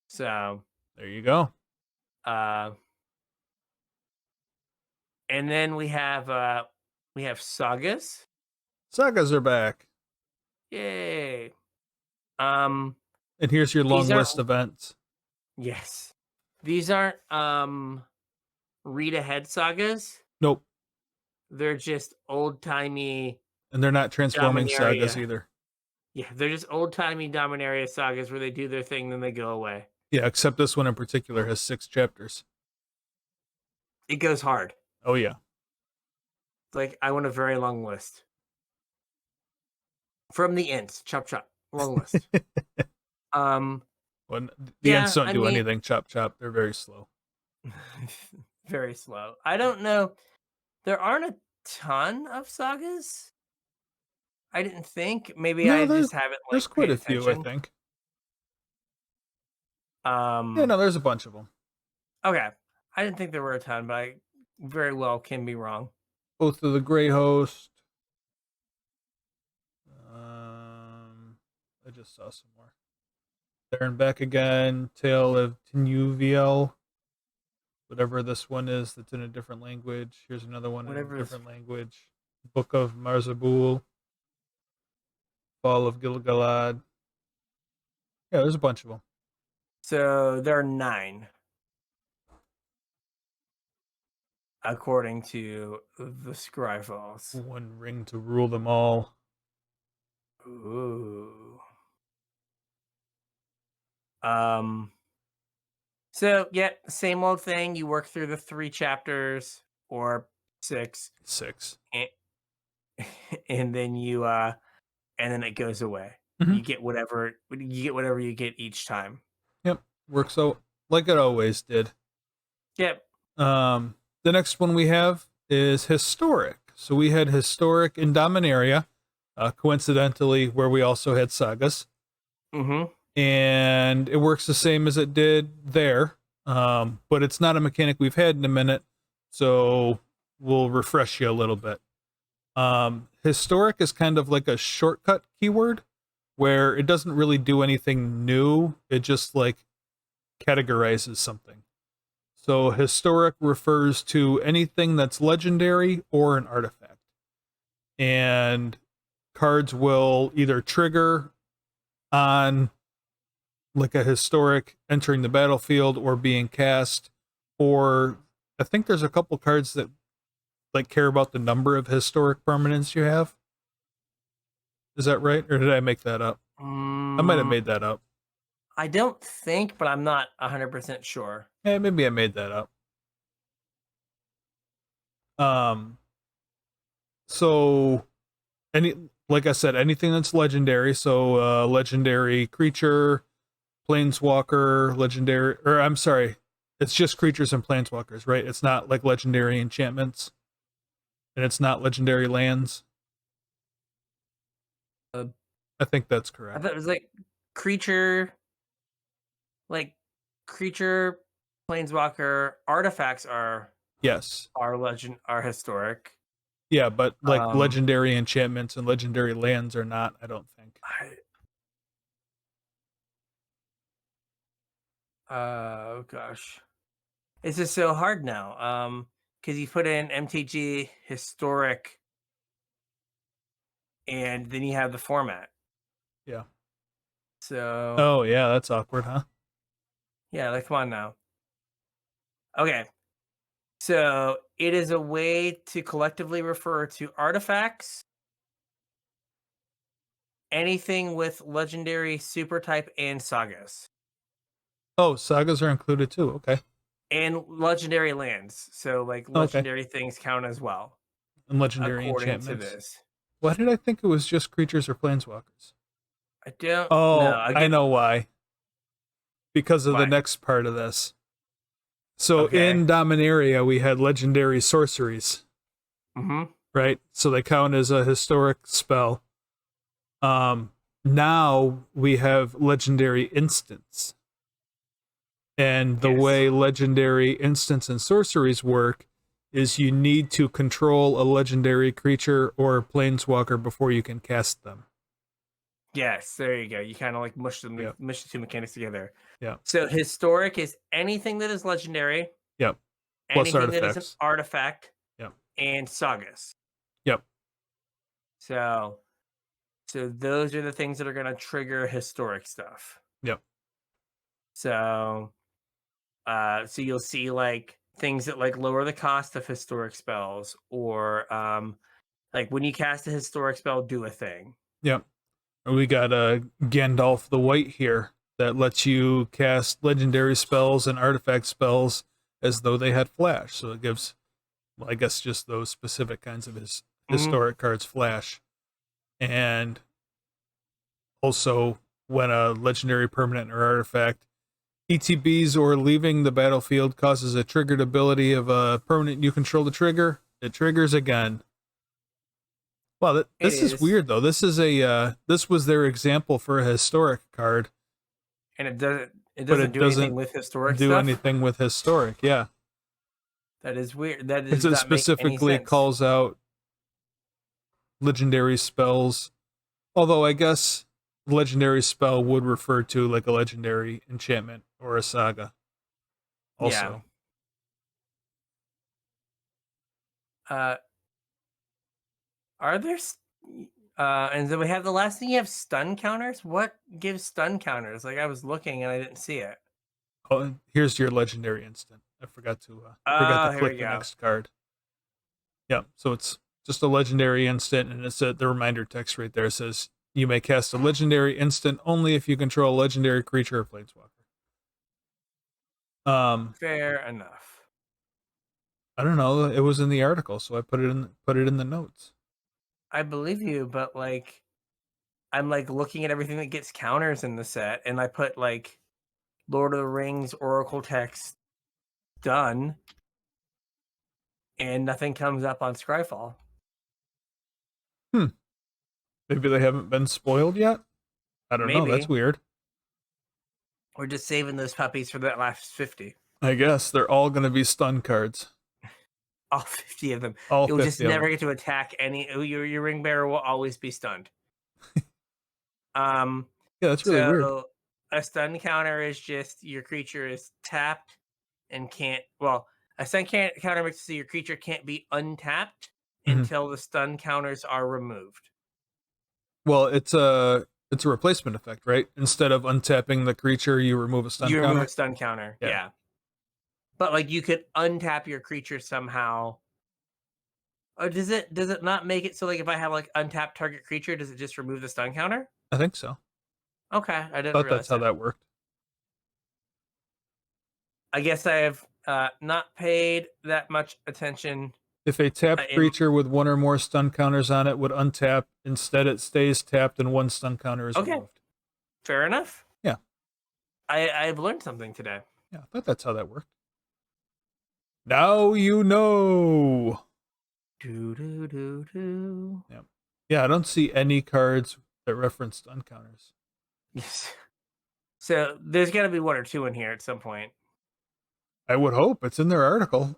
So There you go. uh and then we have sagas. Sagas are back. Yay. Um And here's your these long aren't list of events. yes. These aren't read ahead sagas. Nope. They're just old-timey And they're not transforming sagas Dominaria. either. Yeah, they're just old-timey Dominaria sagas where they do their thing, then they go away. Yeah, except this one in particular has 6 chapters. It goes hard. Oh yeah. It's like I want a very long list. From the ends, chop chop. Long list. Um When the ends yeah, don't I do mean anything, chop chop. They're very slow. very slow. I don't know. There aren't a ton of sagas. I didn't think. Maybe No, I just haven't there's like quite paid a few, I attention. think. Yeah, Um. no, there's a bunch of them. Okay. I didn't think there were a ton, but I very well can be wrong. Oath of the Grey Host. I just saw some more. There and Back Again. Tale of Tinuviel. Whatever this one is that's in a different language. Here's another one in a different language. Book of Marzabul. Fall of Gilgalad. Yeah, there's a bunch of them. So there are 9. According to the Scryfalls. One ring to rule them all. Ooh. So yeah, same old thing. You work through the 3 chapters or 6. 6. And then and then it goes away. Mm-hmm. You get whatever you get each time. Yep. Works out like it always did. Yep. The next one we have is Historic. So we had Historic in Dominaria, coincidentally, where we also had sagas. Mm-hmm. And it works the same as it did there, but it's not a mechanic we've had in a minute, so we'll refresh you a little bit. Historic is kind of like a shortcut keyword, where it doesn't really do anything new, it just like categorizes something. So historic refers to anything that's legendary or an artifact. And cards will either trigger on like a historic entering the battlefield or being cast, or I think there's a couple cards that like care about the number of historic permanents you have. Is that right? Or did I make that up? I might have made that up. I don't think, but I'm not 100% sure. Yeah, maybe I made that up. So like I said, anything that's legendary, so legendary creature, planeswalker, legendary, or I'm sorry, it's just creatures and planeswalkers, right? It's not like legendary enchantments, and it's not legendary lands. I think that's correct. I thought it was like creature, planeswalker artifacts are historic. Yeah, but like legendary enchantments and legendary lands are not, I don't think. Oh gosh. It's just so hard now. Because you put in MTG historic and then you have the format. Yeah. So oh yeah, that's awkward, huh? Yeah, like come on now. Okay. So it is a way to collectively refer to artifacts, anything with legendary super type and sagas. Oh, sagas are included too. Okay. And legendary lands. So like legendary things count as well. And legendary according enchantments. To this. Why did I think it was just creatures or planeswalkers? I don't know. I know why. Because of the next part of this. So in Dominaria, we had legendary sorceries. Mm-hmm. Right? So they count as a historic spell. Now we have legendary instants. And the way legendary instants and sorceries work is you need to control a legendary creature or planeswalker before you can cast them. Yes, there you go. You kind of like mush the 2 mechanics together. Yeah. So historic is anything that is legendary. Yep. Plus anything artifacts. that is an artifact. Yep. And sagas. Yep. So those are the things that are going to trigger historic stuff. Yep. So you'll see like things that like lower the cost of historic spells, or like when you cast a historic spell, do a thing. Yep. We got Gandalf the White here that lets you cast legendary spells and artifact spells as though they had flash. So it gives, well, I guess just those specific kinds of historic cards flash. And also when a legendary permanent or artifact ETBs or leaving the battlefield causes a triggered ability of a permanent you control to trigger, It triggers again. Well, this is weird though. This is this was their example for a historic card, and it doesn't do anything with historic do stuff. anything with historic. Yeah, that is weird. That does it not specifically make any sense. calls out legendary spells. Although I guess legendary spell would refer to like a legendary enchantment or a saga. Also. Yeah. Are there and then we have the last thing, you have stun counters? What gives stun counters? Like, I was looking and I didn't see it. Oh, here's your legendary instant. I forgot to click the next card. Yeah, so it's just a legendary instant, and it's the reminder text right there says you may cast a legendary instant only if you control a legendary creature or planeswalker. Fair enough. I don't know. It was in the article, so I put it in the notes. I believe you, but like, I'm like looking at everything that gets counters in the set, and I put like Lord of the Rings Oracle text done, and nothing comes up on Scryfall. Maybe they haven't been spoiled yet? I don't know. That's weird. We're just saving those puppies for that last 50. I guess they're all going to be stun cards. All 50 of them. You'll just never get to attack any. Your ring bearer will always be stunned. Yeah, that's really weird. A stun counter is just your creature is tapped and can't. Well, a stun counter makes it so your creature can't be untapped until the stun counters are removed. Well, it's a replacement effect, right? Instead of untapping the creature, you remove a stun counter. You remove a stun counter, yeah. But like, you could untap your creature somehow. Or does it not make it so like if I have like untapped target creature, does it just remove the stun counter? I think so. Okay, I didn't thought realize that's how that worked. I guess I have not paid that much attention. If a tapped creature with one or more stun counters on it would untap, instead it stays tapped and one stun counter is removed. Fair enough. Yeah. I've learned something today. Yeah, I thought that's how that worked. Now you know. Yeah. Yeah, I don't see any cards that reference stun counters. Yes. So there's got to be one or two in here at some point. I would hope it's in their article,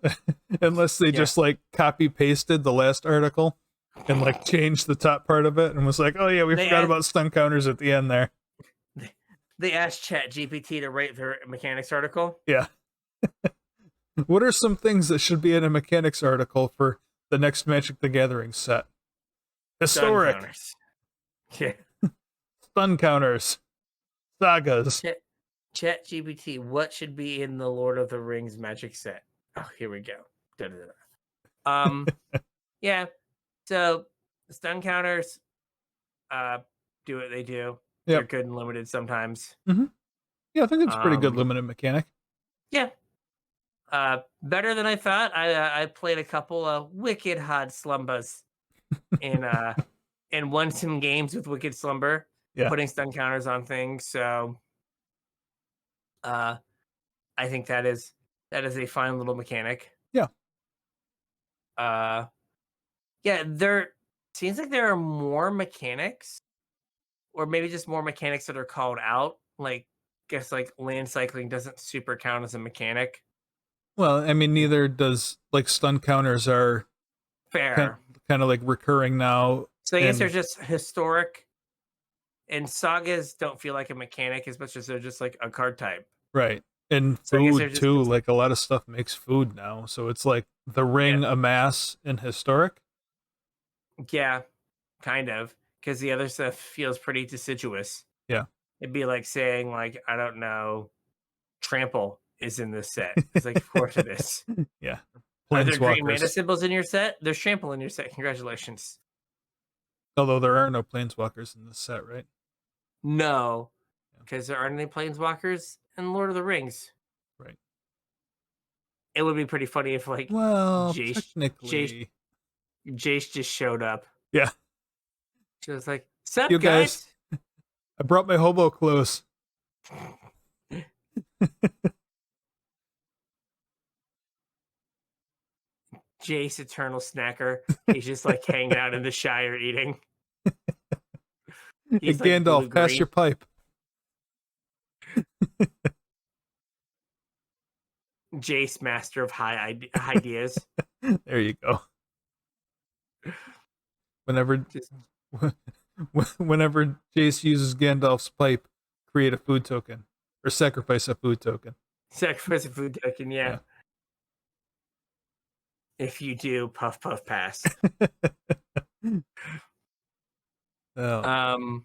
unless they just like copy pasted the last article and like changed the top part of it and was like, oh yeah, we forgot about stun counters at the end there. They asked ChatGPT to write their mechanics article. Yeah. What are some things that should be in a mechanics article for the next Magic the Gathering set? Historic. Stun counters. Yeah. Stun counters. Sagas. ChatGPT, what should be in the Lord of the Rings Magic set? Oh, here we go. Yeah. So the stun counters do what they do. Yep. They're good and limited sometimes. Mm-hmm. Yeah, I think it's a pretty good limited mechanic. Yeah. Better than I thought. I played a couple of Wicked Hot Slumbers and won some games with Wicked Slumber, putting stun counters on things. So I think that is a fine little mechanic. Yeah. Yeah, there seems like there are more mechanics, or maybe just more mechanics that are called out. Like, I guess like land cycling doesn't super count as a mechanic. Well, I mean, neither does like stun counters are fair. Kind of like recurring now. So I guess they're just historic, and sagas don't feel like a mechanic as much as they're just like a card type. Right. And food too, like a lot of stuff makes food now. So it's like the ring amass in historic. Yeah, kind of. Because the other stuff feels pretty deciduous. Yeah. It'd be like saying, like, I don't know, trample is in this set. It's like, of course it is. Yeah. Are there green mana symbols in your set? There's trample in your set. Congratulations. Although there are no planeswalkers in this set, right? No. Because there aren't any planeswalkers in Lord of the Rings. Right. It would be pretty funny if, like, technically Jace just showed up. Yeah. She was like, sup, you guys? I brought my hobo clothes. Jace Eternal Snacker. He's just like hanging out in the Shire eating. Hey, He's like Gandalf, pass your blue-green. pipe. Jace, master of high ideas. There you go. Whenever Just whenever Jace uses Gandalf's pipe, create a food token or sacrifice a food token. sacrifice a food token, yeah. Yeah. If you do, puff puff pass. Oh.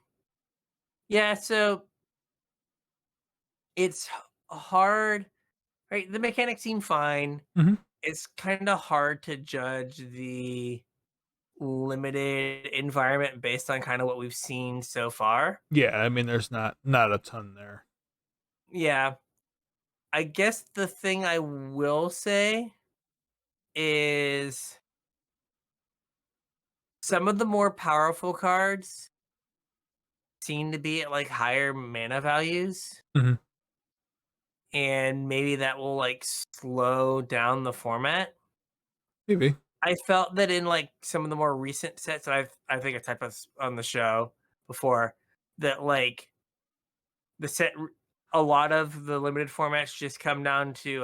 Yeah, so it's hard, right? The mechanics seem fine. Mm-hmm. It's kind of hard to judge the limited environment based on kind of what we've seen so far. Yeah, I mean, there's not a ton there. Yeah. I guess the thing I will say is some of the more powerful cards seem to be at like higher mana values. Mm-hmm. And maybe that will like slow down the format. Maybe. I felt that in like some of the more recent sets that I think I typed on the show before, that like the set, a lot of the limited formats just come down to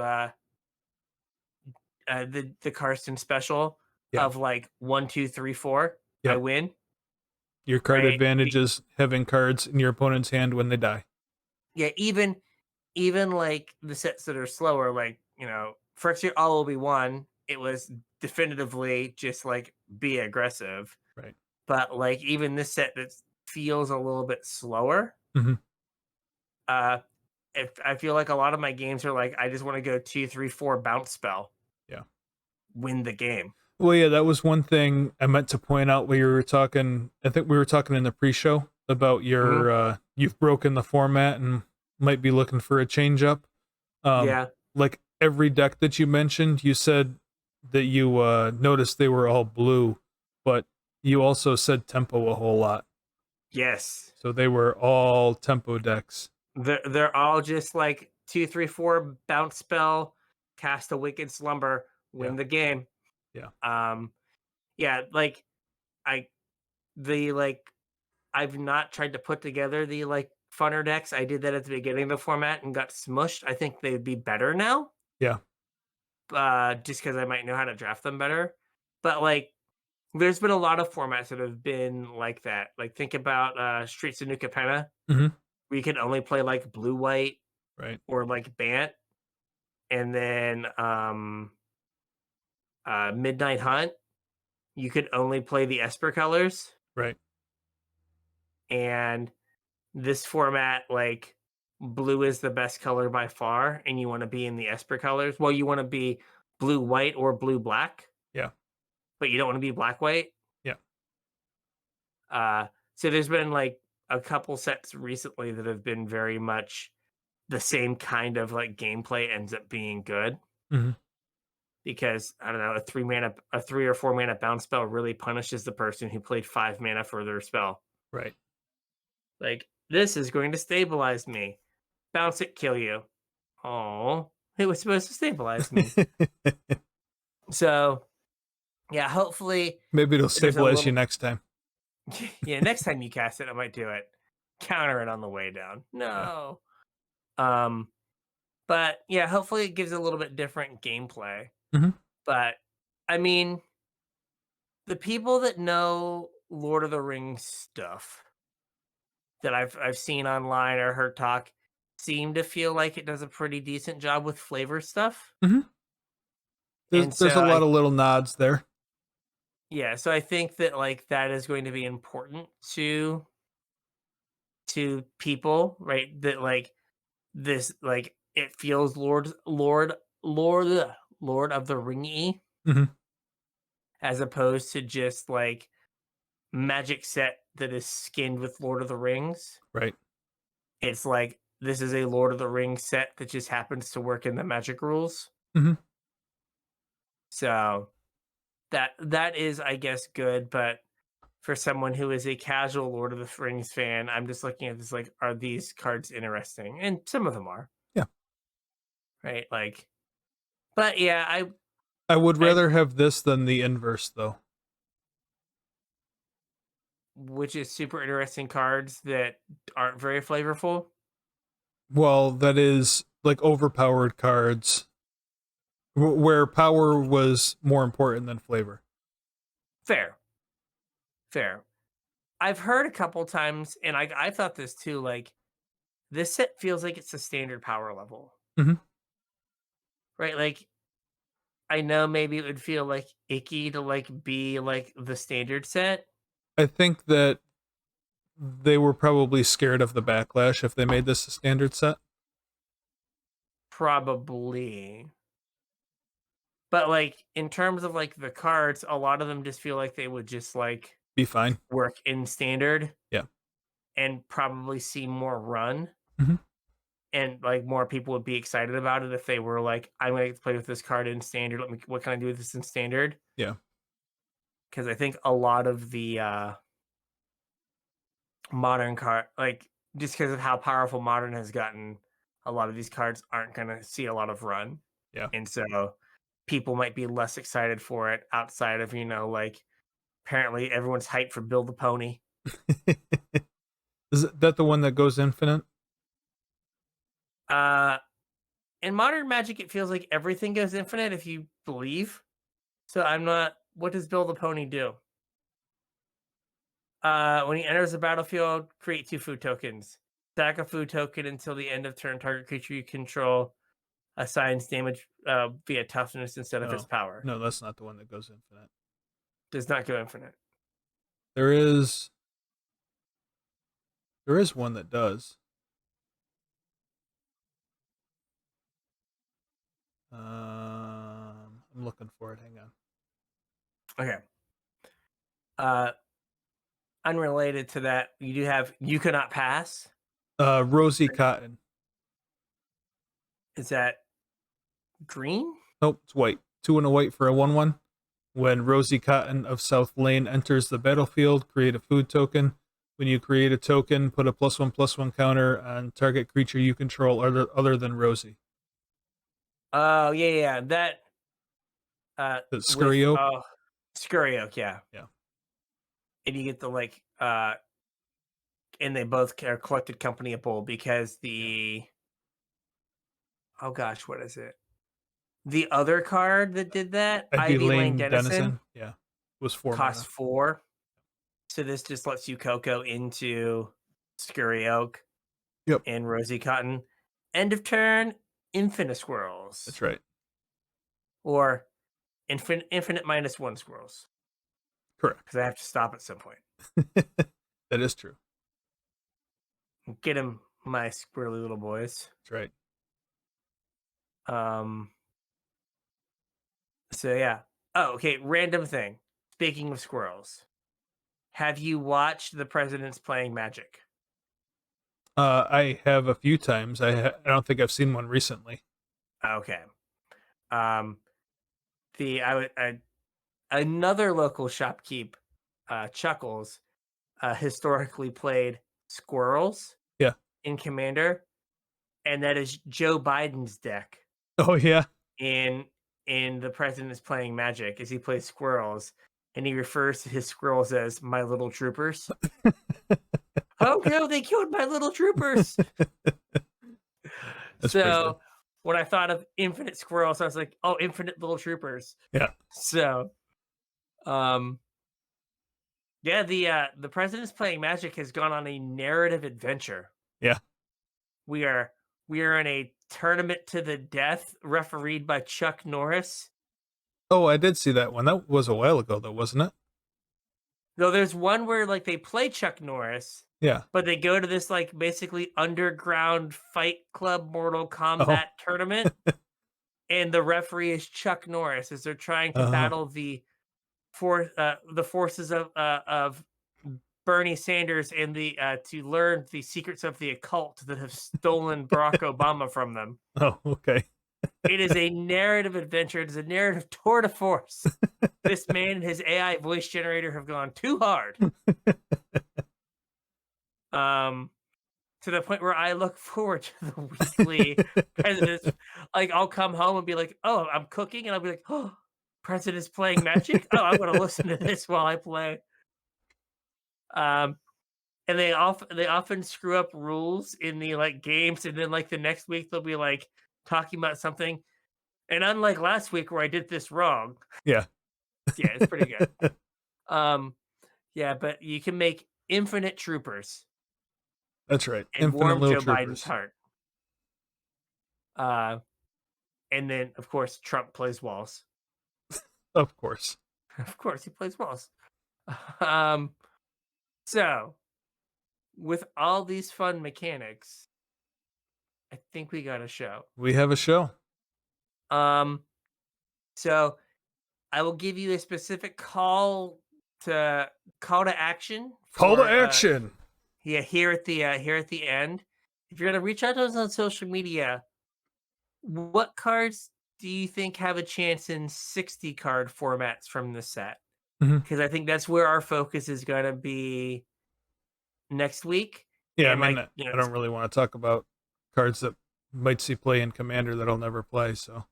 the Karsten special Yeah. of like 1, 2, 3, 4. Yep. I win. Your card Right? advantage is having cards in your opponent's hand when they die. Yeah, even like the sets that are slower, like, you know, first year all will be one. It was definitively just like be aggressive. Right. But like even this set that feels a little bit slower, Mm-hmm. if I feel like a lot of my games are like I just want to go 2, 3, 4 bounce spell, Yeah. win the game. Well, yeah, that was one thing I meant to point out. We were talking. I think we were talking in the pre-show about your you've broken the format and might be looking for a change up. Yeah. Like every deck that you mentioned, you said that you noticed they were all blue, but you also said tempo a whole lot. Yes. So they were all tempo decks. They're all just like 2, 3, 4 bounce spell, cast a wicked slumber, win Yeah. the game. Yeah. Yeah, like I the like I've not tried to put together the like funner decks. I did that at the beginning of the format and got smushed. I think they'd be better now. Yeah. Just because I might know how to draft them better. But like there's been a lot of formats that have been like that. Like think about Streets of New Capenna, Mm-hmm. where you can only play like blue white Right. or like Bant, and then Midnight Hunt, you could only play the Esper colors. Right. And this format, like blue is the best color by far, and you want to be in the Esper colors. Well, you want to be blue white or blue black. Yeah. But you don't want to be black white. Yeah. So there's been like a couple sets recently that have been very much the same kind of like gameplay ends up being good. Mm-hmm. Because I don't know, a 3 or 4 mana bounce spell really punishes the person who played 5 mana for their spell. Right. Like, this is going to stabilize me. Bounce it, kill you. Oh, it was supposed to stabilize me. So, yeah, hopefully. Maybe it'll stabilize you next time. Yeah, next time you cast it, I might do it. Counter it on the way down. No. Yeah. But yeah, hopefully it gives a little bit different gameplay. Mm-hmm. But I mean, the people that know Lord of the Rings stuff that I've seen online or heard talk seem to feel like it does a pretty decent job with flavor stuff. Mm-hmm. And There's a so lot of little nods there. Yeah, so I think that like that is going to be important to people, right? That like this like it feels Lord of the Ring-y, Mm-hmm. as opposed to just like magic set that is skinned with Lord of the Rings. Right. It's like this is a Lord of the Rings set that just happens to work in the magic rules. Mm-hmm. So that is, I guess, good, but for someone who is a casual Lord of the Rings fan, I'm just looking at this like, are these cards interesting? And some of them are. Yeah. Right? Like, but yeah, I would rather have this than the inverse, though. Which is super interesting cards that aren't very flavorful. Well, that is like overpowered cards where power was more important than flavor. Fair. I've heard a couple times, and I thought this too, like, this set feels like it's a standard power level. Mm-hmm. Right? Like, I know maybe it would feel like icky to like be like the standard set. I think that they were probably scared of the backlash if they made this a standard set. Probably. But like in terms of like the cards, a lot of them just feel like they would just like Be fine. work in standard. Yeah. And probably see more run. Mm-hmm. And like more people would be excited about it if they were like, I'm gonna play with this card in standard. What can I do with this in standard? Yeah. Because I think a lot of the modern card, like just because of how powerful modern has gotten, a lot of these cards aren't gonna see a lot of run. Yeah. And so people might be less excited for it outside of, like apparently everyone's hyped for Build the Pony. Is that the one that goes infinite? In modern Magic, it feels like everything goes infinite if you believe. So I'm not. What does Build the Pony do? When he enters the battlefield, create 2 food tokens. Stack a food token until the end of turn. Target creature you control assigns damage via toughness instead of its power. No, that's not the one that goes infinite. Does not go infinite. There is one that does. I'm looking for it. Hang on. Okay. Unrelated to that, you do have You Cannot Pass. Rosy Cotton. Is that green? Nope, it's white. 2 and a white for a 1/1. When Rosy Cotton of South Lane enters the battlefield, create a food token. When you create a token, put a +1/+1 counter on target creature you control other than Rosie. Oh, yeah. That Scurry Oak? Scurry Oak, yeah. Yeah. And you get the and they both are collected companyable because oh gosh, what is it? The other card that did that, Ivy Lane Denizen, yeah, was 4 costs mana. 4. So this just lets you Coco into Scurry Oak. Yep. And Rosy Cotton. End of turn, Infinite Squirrels. That's right. Or infinite -1 squirrels. Correct. Because I have to stop at some point. That is true. Get him, my squirrely little boys. That's right. So yeah. Oh, okay. Random thing. Speaking of squirrels, have you watched The President's Playing Magic? I have a few times. I don't think I've seen one recently. Okay. Another local shopkeep, Chuckles, historically played squirrels. Yeah. In Commander, and that is Joe Biden's deck. Oh yeah. In The President is Playing Magic, as he plays squirrels, and he refers to his squirrels as my little troopers. Oh no, they killed my little troopers. So when I thought of infinite squirrels, I was like, oh, infinite little troopers. Yeah. So yeah, the President's Playing Magic has gone on a narrative adventure. Yeah. We are in a tournament to the death, refereed by Chuck Norris. Oh, I did see that one. That was a while ago, though, wasn't it? Though there's one where like they play Chuck Norris. Yeah. But they go to this like basically underground Fight Club Mortal Kombat tournament. And the referee is Chuck Norris as they're trying to battle the forces of Bernie Sanders and to learn the secrets of the occult that have stolen Barack Obama from them. Oh, okay. It is a narrative adventure. It is a narrative tour de force. This man and his AI voice generator have gone too hard. To the point where I look forward to the weekly presidents. Like I'll come home and be like, "Oh, I'm cooking," and I'll be like, "Oh, President's playing Magic? Oh, I'm gonna listen to this while I play. Um, and they often screw up rules in the like games, and then like the next week they'll be like talking about something. And unlike last week where I did this wrong, Yeah. yeah, it's pretty good. Yeah, but you can make infinite troopers That's right. and Infinite warm little Joe Biden's troopers. heart. And then of course Trump plays walls. Of course. Of course he plays walls. Um, so with all these fun mechanics, I think we got a show. We have a show. So I will give you a specific call to action Call to for action. yeah, here at the end. If you're gonna reach out to us on social media, what cards do you think have a chance in 60 card formats from the set? Because I think that's where our focus is gonna be next week. Yeah, And I mean, like, you know, I don't really want to talk about cards that might see play in Commander that I'll never play. So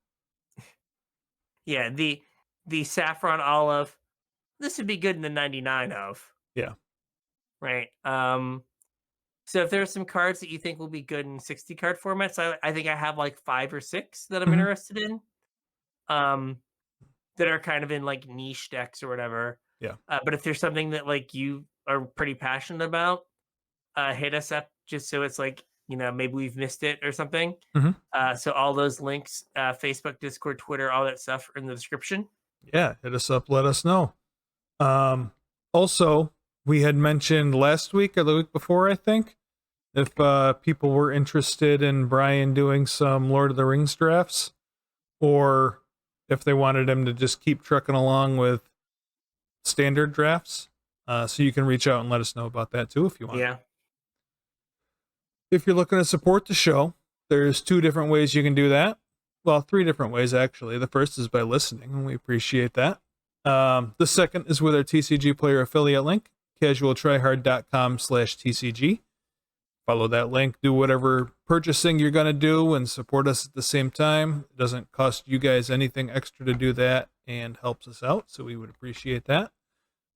yeah, the saffron olive. This would be good in the 99 of. yeah. Right. So if there are some cards that you think will be good in 60 card formats, I think I have like 5 or 6 that I'm interested in. That are kind of in like niche decks or whatever. Yeah. But if there's something that like you are pretty passionate about, hit us up just so it's like, you know, maybe we've missed it or something. So all those links, Facebook, Discord, Twitter, all that stuff are in the description. Yeah, hit us up, let us know. Also, we had mentioned last week or the week before, I think, if people were interested in Brian doing some Lord of the Rings drafts, or if they wanted him to just keep trucking along with standard drafts. So you can reach out and let us know about that too if you want. Yeah. If you're looking to support the show, there's 2 different ways you can do that. Well, 3 different ways, actually. The first is by listening, and we appreciate that. The second is with our TCG player affiliate link, CasualTryHard.com/TCG. Follow that link, do whatever purchasing you're going to do, and support us at the same time. It doesn't cost you guys anything extra to do that and helps us out, so we would appreciate that.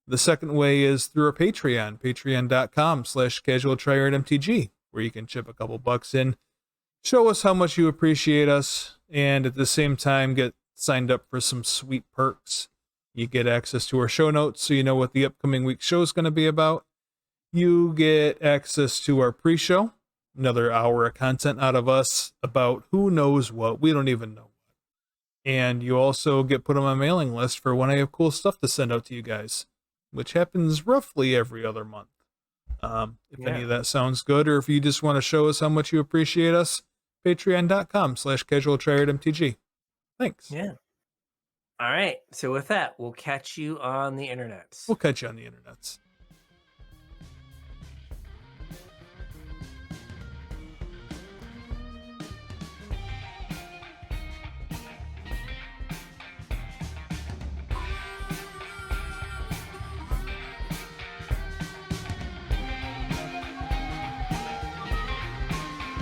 The second way is through our Patreon, patreon.com/CasualTryHardMTG, where you can chip a couple bucks in, show us how much you appreciate us, and at the same time get signed up for some sweet perks. You get access to our show notes so you know what the upcoming week's show is going to be about. You get access to our pre-show, another hour of content out of us about who knows what. We don't even know what. And you also get put on my mailing list for when I have cool stuff to send out to you guys, which happens roughly every other month. If any of that sounds good, or if you just want to show us how much you appreciate us, patreon.com/CasualTryHardMTG. Thanks. Yeah. All right. So with that, we'll catch you on the internets. We'll catch you on the internets.